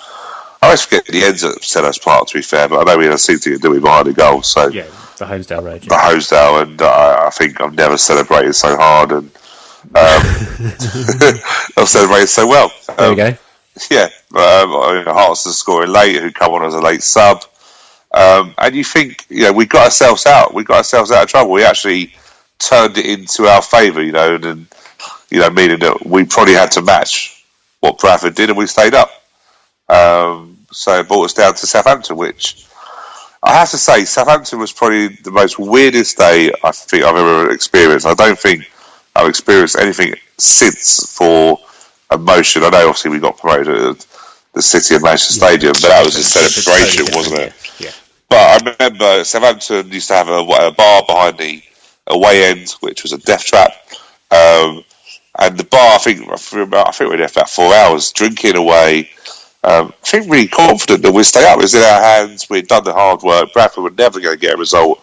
I always forget the ends at Selhurst Park, to be fair, but I know we had a season to do it behind the goal. So yeah, the Hosedale Road. Yeah. The Hosedale, and I think I've never celebrated so hard, and I've celebrated so well. There we go. Yeah, Hartson scoring late, who come on as a late sub, and you think we got ourselves out. We got ourselves out of trouble. We actually turned it into our favour, and meaning that we probably had to match what Bradford did, and we stayed up. So it brought us down to Southampton, which I have to say, Southampton was probably the most weirdest day I think I've ever experienced. I don't think I've experienced anything since for emotion. I know obviously we got promoted at the City of Manchester Stadium, but that was a celebration, wasn't it? Yeah. But I remember Southampton used to have a bar behind the away end, which was a death trap. And the bar, I think we were there for about 4 hours, drinking away. I think really confident that we'd stay up. It was in our hands. We'd done the hard work. Bradford were never going to get a result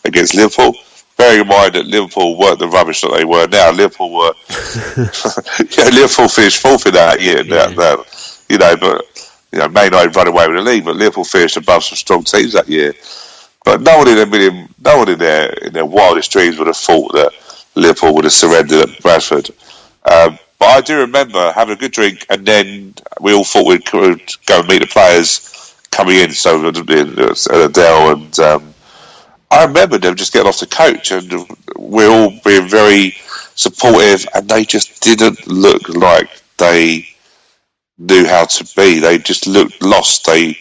against Liverpool. Bearing in mind that Liverpool weren't the rubbish that they were now. Liverpool were... Liverpool finished fourth in that year. Yeah. But Man United run away with the league, but Liverpool finished above some strong teams that year. But no one in their wildest dreams would have thought that Liverpool would have surrendered at Bradford. But I do remember having a good drink, and then we all thought we'd go and meet the players coming in. So Adele, and I remember them just getting off the coach, and we're all being very supportive, and they just didn't look like they knew how to be. They just looked lost. They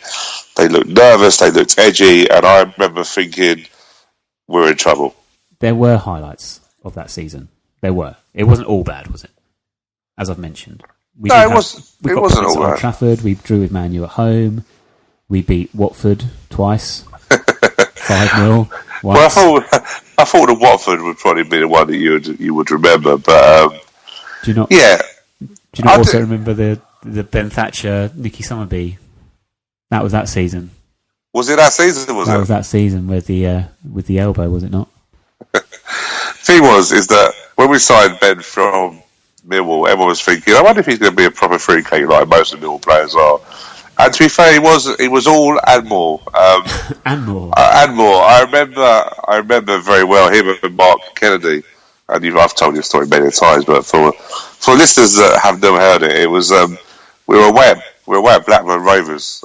looked nervous. They looked edgy, and I remember thinking, we're in trouble. There were highlights of that season. There were. It wasn't all bad, was it? As I've mentioned, it wasn't all bad. Old Trafford. We drew with Man U at home. We beat Watford twice, 5-0. Well, I thought the Watford would probably be the one that you would remember, but do you not? Yeah. Do you not also remember the Ben Thatcher, Nicky Summerby? That was that season. Was it that season? That was that season with the elbow, was it not? Thing is that when we signed Ben from Millwall, everyone was thinking, I wonder if he's going to be a proper free kick like most of the Millwall players are. And to be fair, he was all and more. And more. And more. I remember very well him and Mark Kennedy. And I've told you the story many times, but for listeners that have never heard it, it was we were away at Blackburn Rovers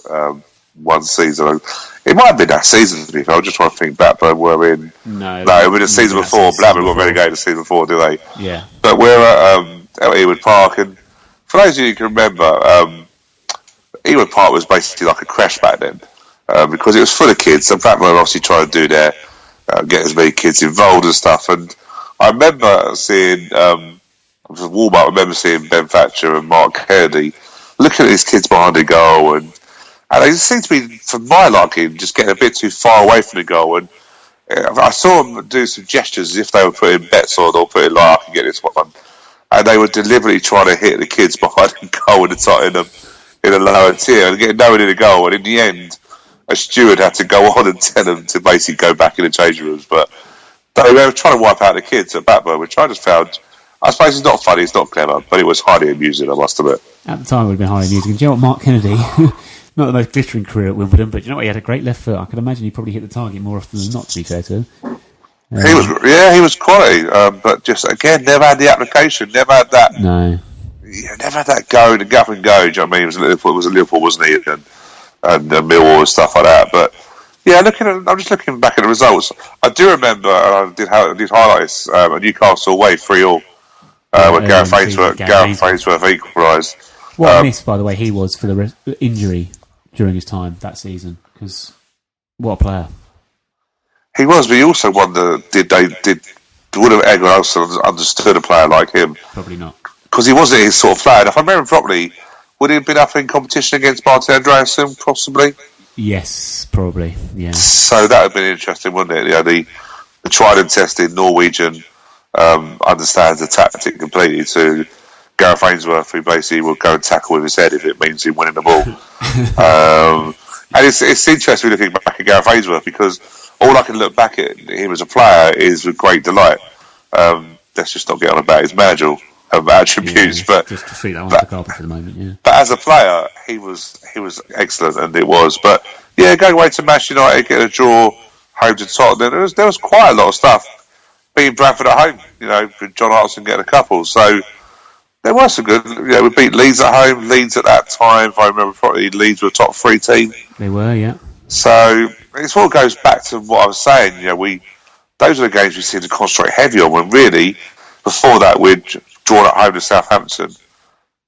one season. It might have been that season, to be fair. I just want to think Blackburn were in. No, it was the season before. Blackburn got relegated the season before, do they? Yeah. But we're at Ewood Park, and for those of you who can remember, Ewood Park was basically like a creche back then, because it was full of kids. And Blackburn obviously trying to do their get as many kids involved and stuff. And I remember seeing warm up. I remember seeing Ben Thatcher and Mark Kennedy looking at these kids behind the goal, and they just seemed to be, for my liking, just getting a bit too far away from the goal. And I saw them do some gestures as if they were putting bets on or putting like, I can get this one. and they were deliberately trying to hit the kids behind the goal in a lower tier and getting nowhere near the goal. And in the end, a steward had to go on and tell them to basically go back in the changing rooms. But they were trying to wipe out the kids at Blackburn, which I just found, I suppose it's not funny, it's not clever, but it was highly amusing, I must admit. At the time, it would have been highly amusing. Do you know what, Mark Kennedy, not the most glittering career at Wimbledon, but you know what, he had a great left foot. I can imagine he probably hit the target more often than not, to be fair to him. He was quality, but just, again, never had the application, never had that... No. Yeah, never had that go, the gap and go, do you know what I mean? It was Liverpool, wasn't he? And Millwall and stuff like that, but... Yeah, I'm just looking back at the results. I do remember, and I did highlight this, Newcastle away 3-3, when Gareth Ainsworth equalised. What a miss, by the way, he was for the injury during his time that season. Because what a player! He was, but he also wonder would have anyone else understood a player like him? Probably not, because he wasn't his sort of player. And if I remember properly, would he have been up in competition against Martin Andreasen? Possibly. Yes, probably. Yeah. So that would have been interesting, wouldn't it? You know, the tried and tested Norwegian understands the tactic completely to Gareth Ainsworth, who basically will go and tackle with his head if it means him winning the ball. And it's interesting looking back at Gareth Ainsworth, because all I can look back at him as a player is with great delight. Let's just not get on about his managerial attributes, but just to see that on the carpet for the moment. Yeah. But as a player, he was excellent, and it was. But yeah, going away to Manchester United, get a draw, home to Tottenham. There was quite a lot of stuff. Beating Bradford at home, you know, John Hartson getting a couple. So there was some good. You know, we beat Leeds at home. Leeds at that time, if I remember properly, Leeds were a top 3 team. They were, yeah. So it all goes back to what I was saying. You know, those are the games we seem to concentrate heavy on. When really, before that, we'd drawn at home to Southampton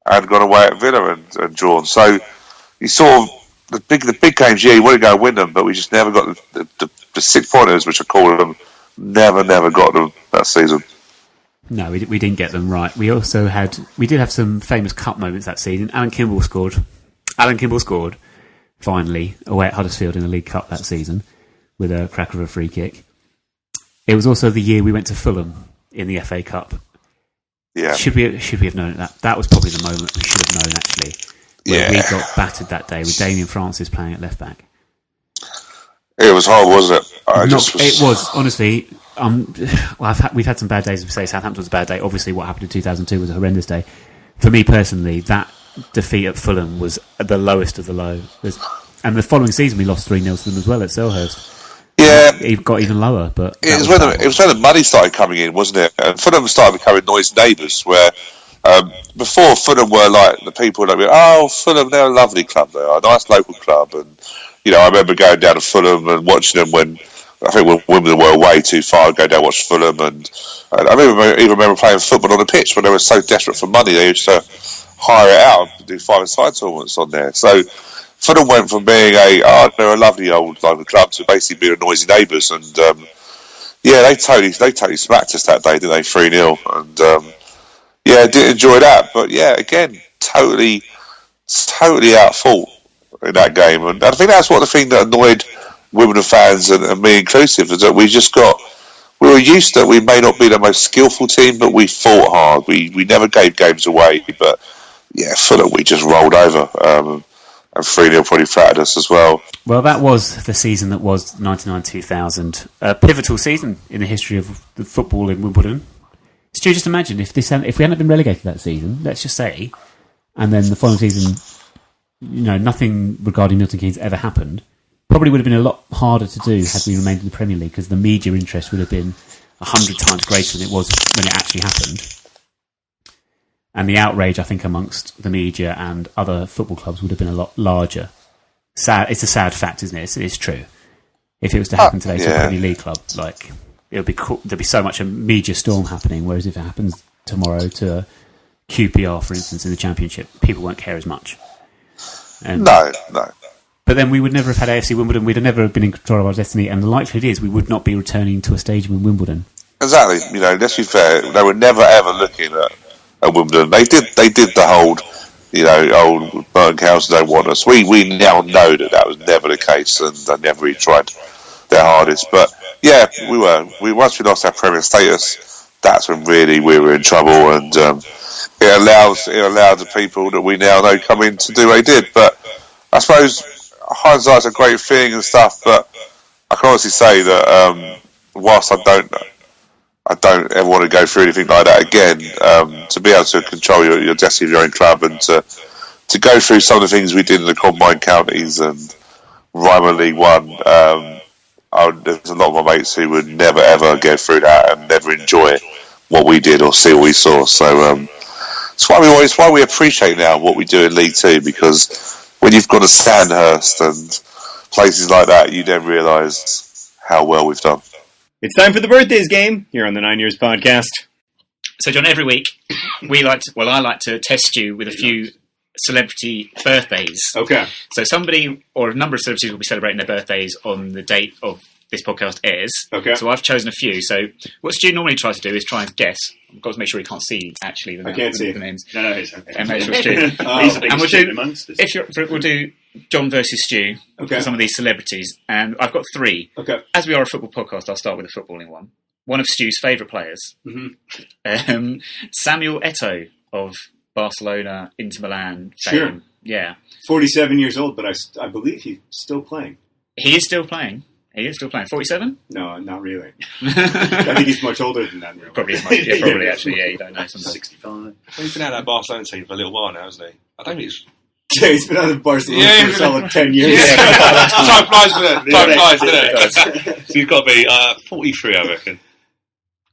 and gone away at Villa and drawn. So you saw the big games. Yeah, you want to go and win them, but we just never got the 6 pointers, which I call them. Never got them that season. No, we didn't get them right. We did have some famous cup moments that season. Alan Kimball scored finally away at Huddersfield in the League Cup that season with a cracker of a free kick. It was also the year we went to Fulham in the FA Cup. Yeah. Should we have known that? That was probably the moment we should have known, actually. Where we got battered that day with Damien Francis playing at left back. It was horrible, wasn't it? It was, honestly. We've had some bad days. We say Southampton was a bad day. Obviously, what happened in 2002 was a horrendous day. For me personally, that defeat at Fulham was the lowest of the low. And the following season, we lost 3-0 to them as well at Selhurst. Yeah, it got even lower. But it was when the money started coming in, wasn't it? And Fulham started becoming noisy neighbours. Where before Fulham were like the people that were, Fulham, they're a lovely club. They are a nice local club. And you know, I remember going down to Fulham and watching them when Wimbledon were away too far. I'd go down and watch Fulham, and I even remember playing football on the pitch when they were so desperate for money. They used to hire it out and do 5-a-side tournaments on there. So Fulham went from being they're a lovely old local club to basically being noisy neighbours, and they totally smacked us that day, didn't they? 3-0, and did enjoy that, but again, totally out fault in that game, and I think that's what the thing that annoyed Wimbledon fans and me inclusive is that we were used to, we may not be the most skillful team, but we fought hard. We never gave games away, but Fulham we just rolled over. And 3-0 probably flattered us as well. Well, that was the season that was 99-2000. A pivotal season in the history of the football in Wimbledon. Stu, just imagine if we hadn't been relegated that season, let's just say, and then the following season, you know, nothing regarding Milton Keynes ever happened, probably would have been a lot harder to do had we remained in the Premier League, because the media interest would have been 100 times greater than it was when it actually happened. And the outrage, I think, amongst the media and other football clubs would have been a lot larger. It's a sad fact, isn't it? It's true. If it was to happen today to a Premier League club, like, it would be cool. There'd be so much a media storm happening. Whereas if it happens tomorrow to QPR, for instance, in the Championship, people won't care as much. No. But then we would never have had AFC Wimbledon. We'd have never been in control of our destiny, and the likelihood is we would not be returning to a stadium in Wimbledon. Exactly. You know, let's be fair. They were never ever looking at Wimbledon. They did the whole, you know, old Burton Council don't want us. We now know that was never the case, and they never really tried their hardest. But we once we lost our Premier status, that's when really we were in trouble, and it allowed the people that we now know come in to do what they did. But I suppose hindsight's a great thing and stuff, but I can honestly say that whilst I don't ever want to go through anything like that again, to be able to control your destiny of your own club, and to go through some of the things we did in the combined counties and Ryman League One, there's a lot of my mates who would never ever go through that and never enjoy what we did or see what we saw. So it's why we appreciate now what we do in League Two, because when you've got to Sandhurst and places like that, you then realise how well we've done. It's time for the birthdays game here on the 9 Years podcast. So, John, every week I like to test you with a few celebrity birthdays. Okay. So somebody or a number of celebrities will be celebrating their birthdays on the date of this podcast airs. Okay. So I've chosen a few. So what Stu normally tries to do is try and guess. I've got to make sure he can't see actually the names. No, it's okay. And make sure Stu. We'll do John versus Stu for some of these celebrities, and I've got three. Okay. As we are a football podcast, I'll start with a footballing one. One of Stu's favourite players, Samuel Eto'o of Barcelona, Inter Milan. Sure. Yeah. 47 years old, but I believe he's still playing. He is still playing. 47? No, not really. I think he's much older than that. Really. Probably actually. Yeah, you don't know. 65. He's been out of that Barcelona team for a little while now, hasn't he? I don't think he's... Yeah, he's been out of Barcelona for a solid 10 years. Time flies, doesn't it? So he's got to be 43, I reckon.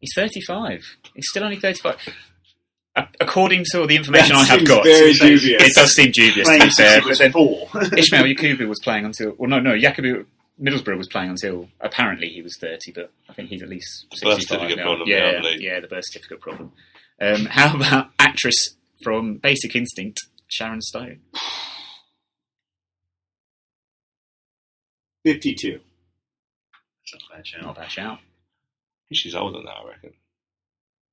He's 35. He's still only 35. According to all the information I have got, very dubious. It does seem dubious to be fair. But then four. Ishmael Yakubu was playing until... Well, no, Yakubu Middlesbrough was playing until apparently he was 30, but I think he's at least 65 birth certificate now. problem, Yeah, the birth certificate problem. How about actress from Basic Instinct, Sharon Stone? 52. That's Not a bad shout. She's older now, I reckon.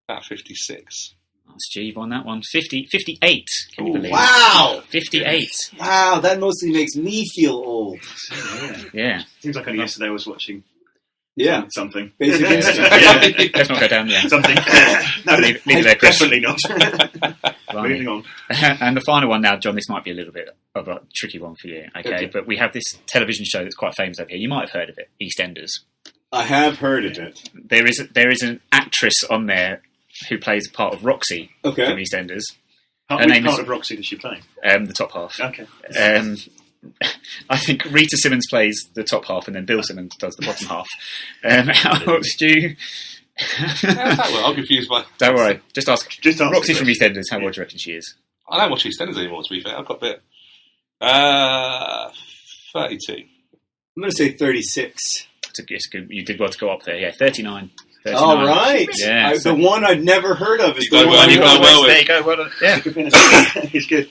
About 56. Oh, Steve on that one. 58. Can you believe wow! it? 58. Wow, that mostly makes me feel old. Yeah. Seems like only yesterday I was watching something. Basic Instinct. Let's not go down there. Something. No, leave it there, Chris. Definitely not. Moving on. And the final one now, John, this might be a little bit of a tricky one for you, okay? But we have this television show that's quite famous over here. You might have heard of it, EastEnders. I have heard of it. There is an actress on there who plays part of Roxy from EastEnders. Which part of Roxy does she play? The top half. Okay. I think Rita Simmons plays the top half, and then Bill Simmons does the bottom half. How Stu? I'm confused by... Don't worry. Just ask Roxy from EastEnders. How old do you reckon she is? I don't watch EastEnders anymore, to be fair. I've got a bit... 32. I'm going to say 36. It's good. You did well to go up there. Yeah, 39. All right. Yeah, the one I'd never heard of is the one There you go. Well done. Yeah. He's good.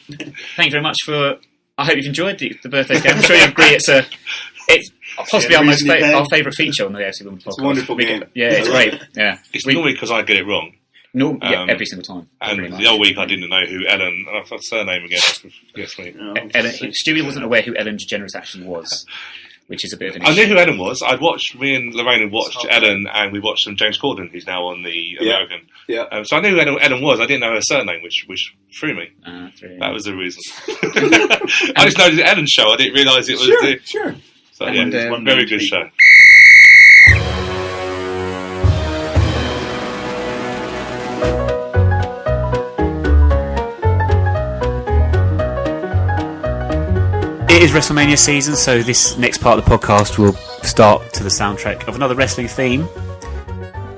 Thank you very much for... I hope you've enjoyed the birthday game. I'm sure you agree it's possibly our favourite feature on the AFC Wimbledon podcast. It's a wonderful game. Yeah, it's great. Yeah. It's normally because I get it wrong. Every single time. And the other week I didn't know who Ellen... I've got her surname again. Gets me. Stewie wasn't aware who Ellen DeGeneres actually was, which is a bit of an issue. I knew who Ellen was. Me and Lorraine had watched Ellen, and we watched some James Corden, who's now on the American. Yeah. So I knew who Ellen was. I didn't know her surname, which threw me. That was the reason. I just noticed Ellen's show. I didn't realise it was... Sure. So it's one very good show. It is WrestleMania season, so this next part of the podcast will start to the soundtrack of another wrestling theme.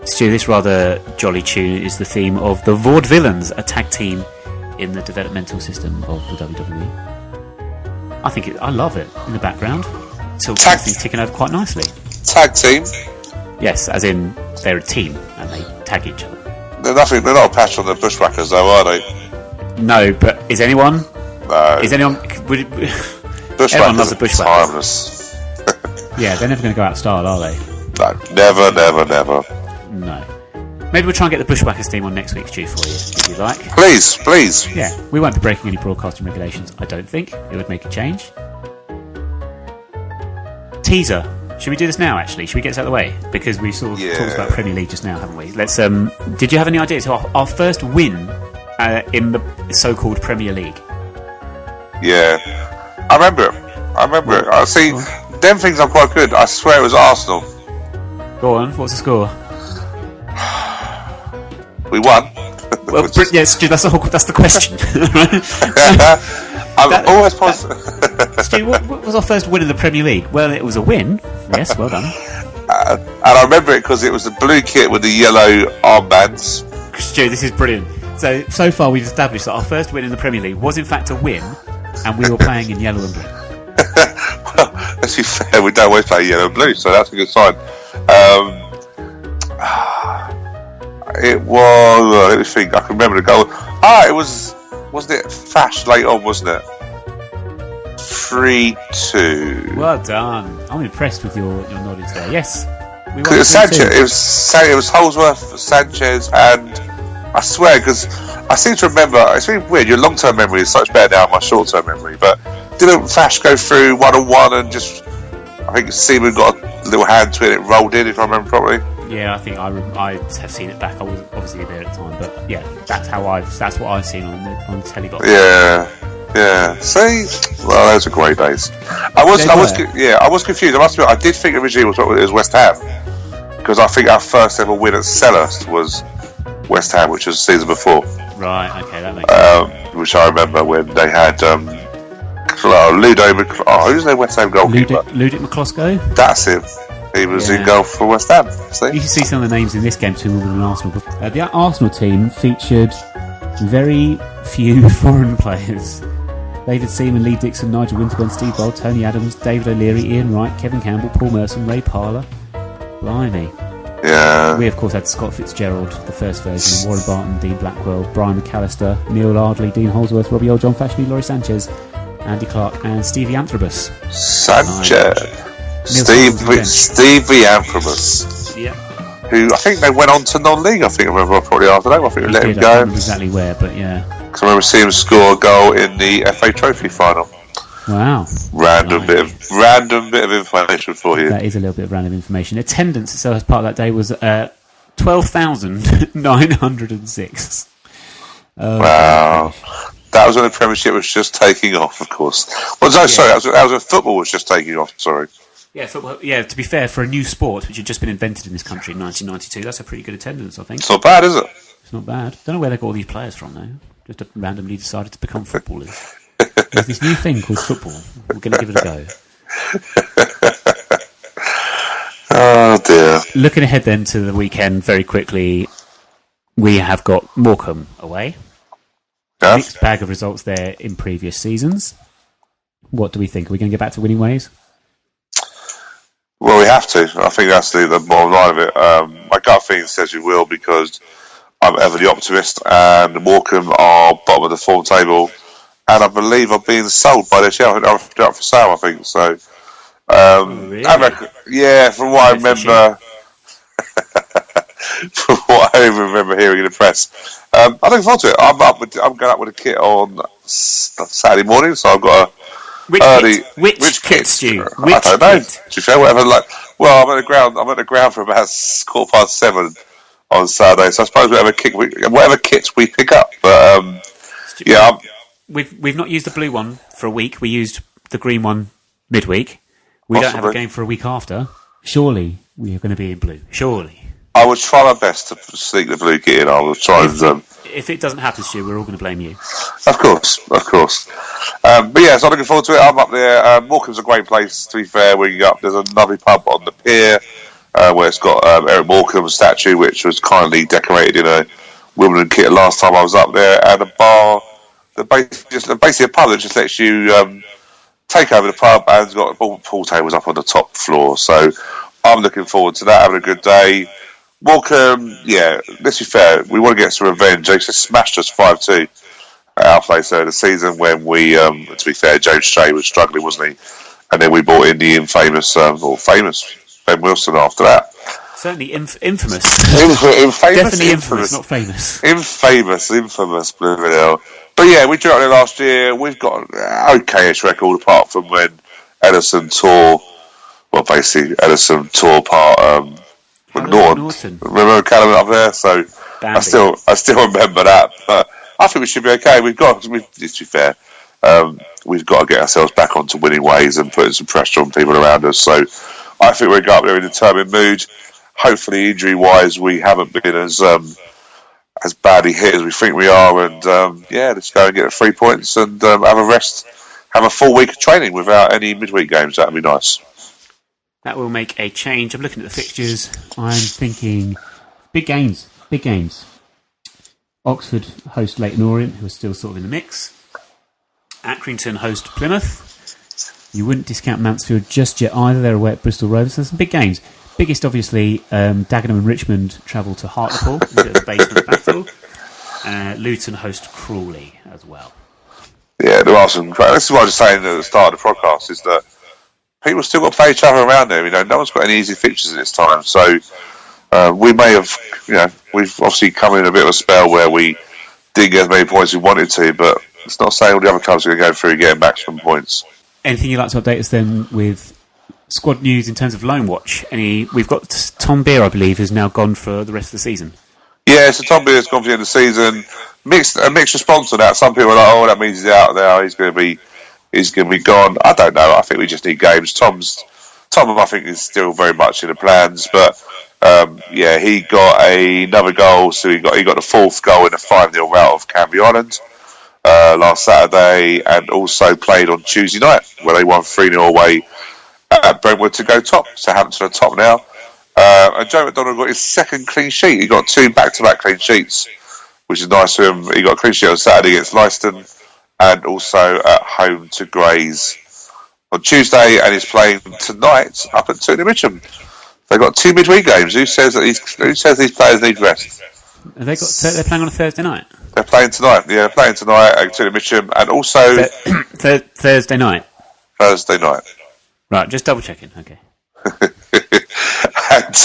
Stu, this rather jolly tune is the theme of the Vaudevillains, a tag team in the developmental system of the WWE. I love it in the background. So things ticking over quite nicely. Tag team? Yes, as in they're a team and they tag each other. They're not a patch on the Bushwhackers, though, are they? No, but is anyone? No. Is anyone? Everyone loves the Bushwhackers. Timeless. Yeah, they're never going to go out of style, are they? No, never. No. Maybe we'll try and get the Bushwhackers theme on next week's Stu for you, if you like. Please. Yeah, we won't be breaking any broadcasting regulations, I don't think. It would make a change. Teaser. Should we do this now, actually? Should we get this out of the way? Because we sort of talked about Premier League just now, haven't we? Let's. Did you have any ideas? So our first win in the so-called Premier League? Yeah. I remember it. I see, them things are quite good. I swear it was Arsenal. Go on, what's the score? We won. Well, yes, Stu, that's the question. I'm always positive. Stu, what was our first win in the Premier League? Well, it was a win. Yes, well done. And I remember it because it was the blue kit with the yellow armbands. Stu, this is brilliant. So far we've established that our first win in the Premier League was in fact a win, and we were playing in yellow and blue. Well, let's be fair, we don't always play yellow and blue, so that's a good sign. It was. Let me think. I can remember the goal. Wasn't it Fash late on? Wasn't it 3-2? Well done. I'm impressed with your knowledge there. Yes, we won. It was Sanchez. It was Holsworth, Sanchez, and I swear because I seem to remember. It's really weird. Your long-term memory is such better now than my short-term memory. But didn't Fash go through 1-on-1 and just? I think Seaman got a little hand to it. It rolled in, if I remember properly. Yeah, I think I have seen it back. I was obviously there at the time, but yeah, that's what I've seen on the telly box. Yeah. See, well, those are great days. I was confused. I must admit, I did think originally it was West Ham because I think our first ever win at Selhurst was West Ham, which was the season before. Right. Okay, that makes sense. Which I remember when they had who's their West Ham goalkeeper? Ludic McCloskey. That's him. He was in goal for West Ham. See? You can see some of the names in this game too, Wimbledon and Arsenal. The Arsenal team featured very few foreign players. David Seaman, Lee Dixon, Nigel Winterburn, Steve Bold, Tony Adams, David O'Leary, Ian Wright, Kevin Campbell, Paul Merson, Ray Parler. Blimey. Yeah. We, of course, had Scott Fitzgerald, the first version, Warren Barton, Dean Blackwell, Brian McAllister, Neil Ardley, Dean Holsworth, Robbie Old, John Fashioney, Laurie Sanchez, Andy Clark, and Stevie Anthrobus. Stevie Anthrobus. Yeah. Who I think they went on to non-league. I think I remember probably after that. I think we let him go. I don't know exactly where, but yeah. Because I remember seeing him score a goal in the FA Trophy final. Wow. Random bit of information for you. That is a little bit of random information. Attendance itself as part of that day was 12,906. Wow. That was when the Premiership was just taking off, of course. Well, no, sorry, that was when football was just taking off, sorry. Yeah, football, to be fair, for a new sport which had just been invented in this country in 1992, that's a pretty good attendance, I think. It's not bad, is it? It's not bad. Don't know where they got all these players from, though. Just randomly decided to become footballers. There's this new thing called football. We're going to give it a go. Oh, dear. Looking ahead then to the weekend very quickly, we have got Morecambe away. Yeah. Mixed bag of results there in previous seasons. What do we think? Are we going to get back to winning ways? Well, we have to. I think that's the bottom line of it. My gut feeling says we will because I'm ever the optimist, and Morecambe are bottom of the form table, and I believe I'm being sold by their share. They're up for sale, I think. So, really? From what I remember. From what I remember hearing in the press, I'm looking forward to it. I'm going up with a kit on Saturday morning, so I've got a Which kit, Stu? I don't know. To be fair, whatever. Well, I'm at the ground for about 7:15 on Saturday, so I suppose whatever kits we pick up. But we've not used the blue one for a week. We used the green one midweek. We don't have a game for a week after. Surely we are going to be in blue. Surely. I would try my best to sneak the blue kit in. I will try if it doesn't happen, Stu, we're all going to blame you. Of course. But yeah, so I'm looking forward to it. I'm up there. Morecambe's a great place, to be fair. There's a lovely pub on the pier where it's got Eric Morecambe's statue, which was kindly decorated in a Wimbledon kit last time I was up there, and a bar, basically a pub that just lets you take over the pub, and it's got pool tables up on the top floor. So I'm looking forward to that, having a good day. Morecambe, let's be fair, we want to get some revenge. They just smashed us 5-2 at our place there in the season when we, to be fair, James Stray was struggling, wasn't he? And then we brought in the famous Ben Wilson after that. Certainly infamous. Infamous. Definitely infamous, not famous. Infamous, blooming hell. But yeah, we drew out there last year. We've got an okay-ish record apart from when Edison tore basically Edison tore apart Norton. Remember Callum up there? So Bambi. I still remember that. But I think we should be okay. To be fair, we've got to get ourselves back onto winning ways and putting some pressure on people around us. So I think we're going up there in a determined mood. Hopefully, injury-wise, we haven't been as badly hit as we think we are. And let's go and get 3 points and have a rest. Have a full week of training without any midweek games. That'd be nice. That will make a change. I'm looking at the fixtures. I'm thinking big games. Oxford host Leyton Orient, who are still sort of in the mix. Accrington host Plymouth. You wouldn't discount Mansfield just yet either. They're away at Bristol Rovers. So some big games. Biggest, obviously, Dagenham and Richmond travel to Hartlepool, a bit of the basement battle. Luton host Crawley as well. Yeah, there are some. This is what I was saying at the start of the podcast, is that people still got to play each other around there. No one's got any easy fixtures at this time. So we may have, we've obviously come in a bit of a spell where we didn't get as many points as we wanted to, but it's not saying all the other clubs are going to go through getting maximum points. Anything you'd like to update us then with squad news in terms of loan watch? We've got Tom Beer, I believe, has now gone for the rest of the season. Yeah, so Tom Beer's gone for the end of the season. A mixed response to that. Some people are like, that means he's out there. He's going to be gone. I don't know. I think we just need games. Tom, I think, is still very much in the plans, but he got another goal. So he got the fourth goal in a 5-0 rout of Canby Island last Saturday, and also played on Tuesday night where they won 3-0 away at Brentwood to go top. So Hampton are top now. And Joe McDonald got his second clean sheet. He got 2 back-to-back clean sheets, which is nice for him. He got a clean sheet on Saturday against Leicester and also at home to Grays on Tuesday, and he's playing tonight up at Tooting Mitcham. They've got 2 midweek games. Who says these players need rest? They're playing on a Thursday night? They're playing tonight. Yeah, they're playing tonight at Tooting Mitcham, and also Thursday night. Thursday night. Right, just double checking. Okay. and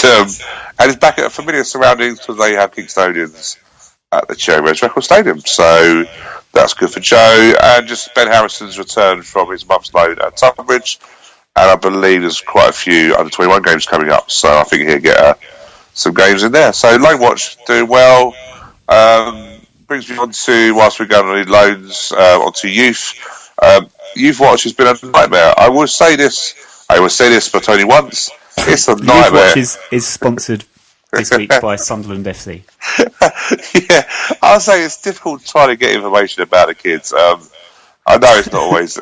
he's back at familiar surroundings because they have Kingstonians at the Cherry Reds Record Stadium. So that's good for Joe. And just Ben Harrison's return from his month's loan at Tunbridge. And I believe there's quite a few under 21 games coming up. So I think he'll get some games in there. So Loan Watch doing well. Brings me on to, whilst we're going on the loans, onto youth. Youth Watch has been a nightmare. I will say this, but only once. It's a nightmare. Youth Watch is sponsored this week by Sunderland FC. Yeah, I'll say it's difficult trying to get information about the kids. I know it's not always.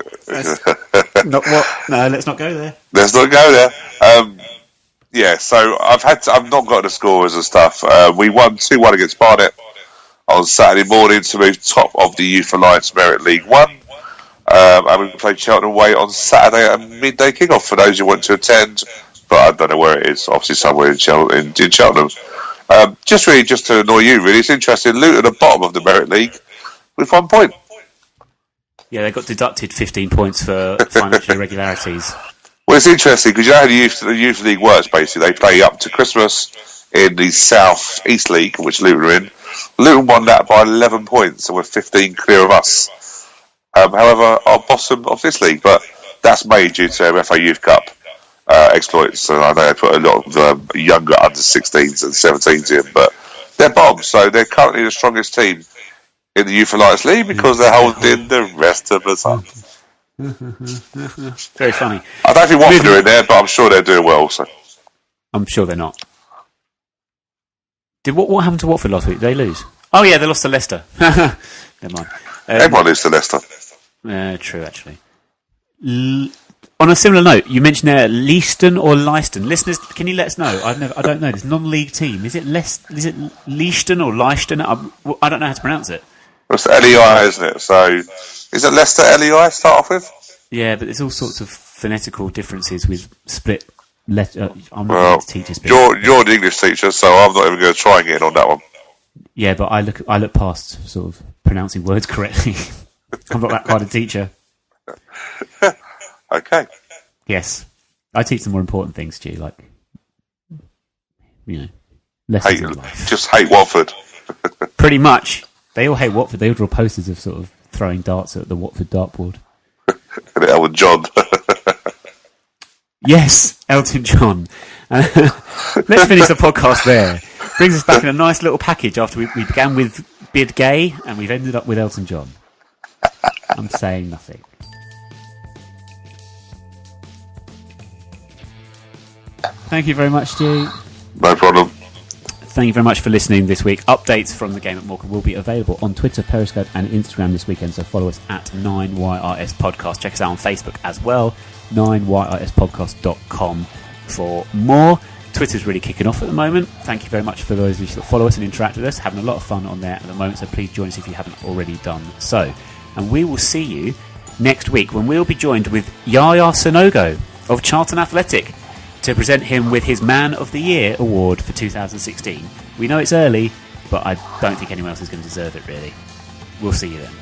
No, let's not go there. Let's not go there. So I've not got the scores and stuff. We won 2-1 against Barnet on Saturday morning to move top of the Youth Alliance Merit League 1. And we played Cheltenham away on Saturday at a midday kickoff for those who want to attend, but I don't know where it is. Obviously somewhere in Cheltenham. Just to annoy you, really. It's interesting. Luton at the bottom of the Merit League with 1 point. Yeah, they got deducted 15 points for financial irregularities. Well, it's interesting because you know how the youth league works. Basically, they play up to Christmas in the South East League, which Luton are in. Luton won that by 11 points, and we're 15 clear of us. However, our bottom of this league, but that's made due to their FA Youth Cup exploits. And I know they put a lot of younger under 16s and 17s in, but they're bottom, so they're currently the strongest team in the Youth Alliance League because they're holding the rest of us up. Very funny. I don't think Watford are in there, but I'm sure they're doing well. So I'm sure they're not. What happened to Watford last week? Did they lose? Oh yeah, they lost to Leicester. Never mind. Everyone loses to Leicester. True, actually. On a similar note, you mentioned there Leiston or Leiston. Listeners, can you let us know? I don't know this non-league team. Is it Leiston or Leiston? I don't know how to pronounce it. It's LEI, isn't it? So is it Leicester LEI? Start off with. Yeah, but there's all sorts of phonetical differences with split letter. I'm not a teacher. You're an English teacher, so I'm not even going to try and get in on that one. Yeah, but I look past sort of pronouncing words correctly. I'm not that kind of teacher. Okay. Yes, I teach them more important things, Stu, like lessons in life. Just hate Watford. Pretty much. They all hate Watford. They all draw posters of sort of throwing darts at the Watford dartboard. And Elton John. Yes, Elton John. Let's finish the podcast there. Brings us back in a nice little package after we began with Bid Gay and we've ended up with Elton John. I'm saying nothing. Thank you very much, Stu. No problem. Thank you very much for listening this week. Updates from the game at Morecambe will be available on Twitter, Periscope and Instagram this weekend, so follow us at 9YRS Podcast. Check us out on Facebook as well, 9YRSpodcast.com for more. Twitter's really kicking off at the moment. Thank you very much for those of you that follow us and interact with us. Having a lot of fun on there at the moment, so please join us if you haven't already done so. And we will see you next week when we'll be joined with Yaya Sonogo of Charlton Athletic to present him with his Man of the Year award for 2016. We know it's early, but I don't think anyone else is going to deserve it, really. We'll see you then.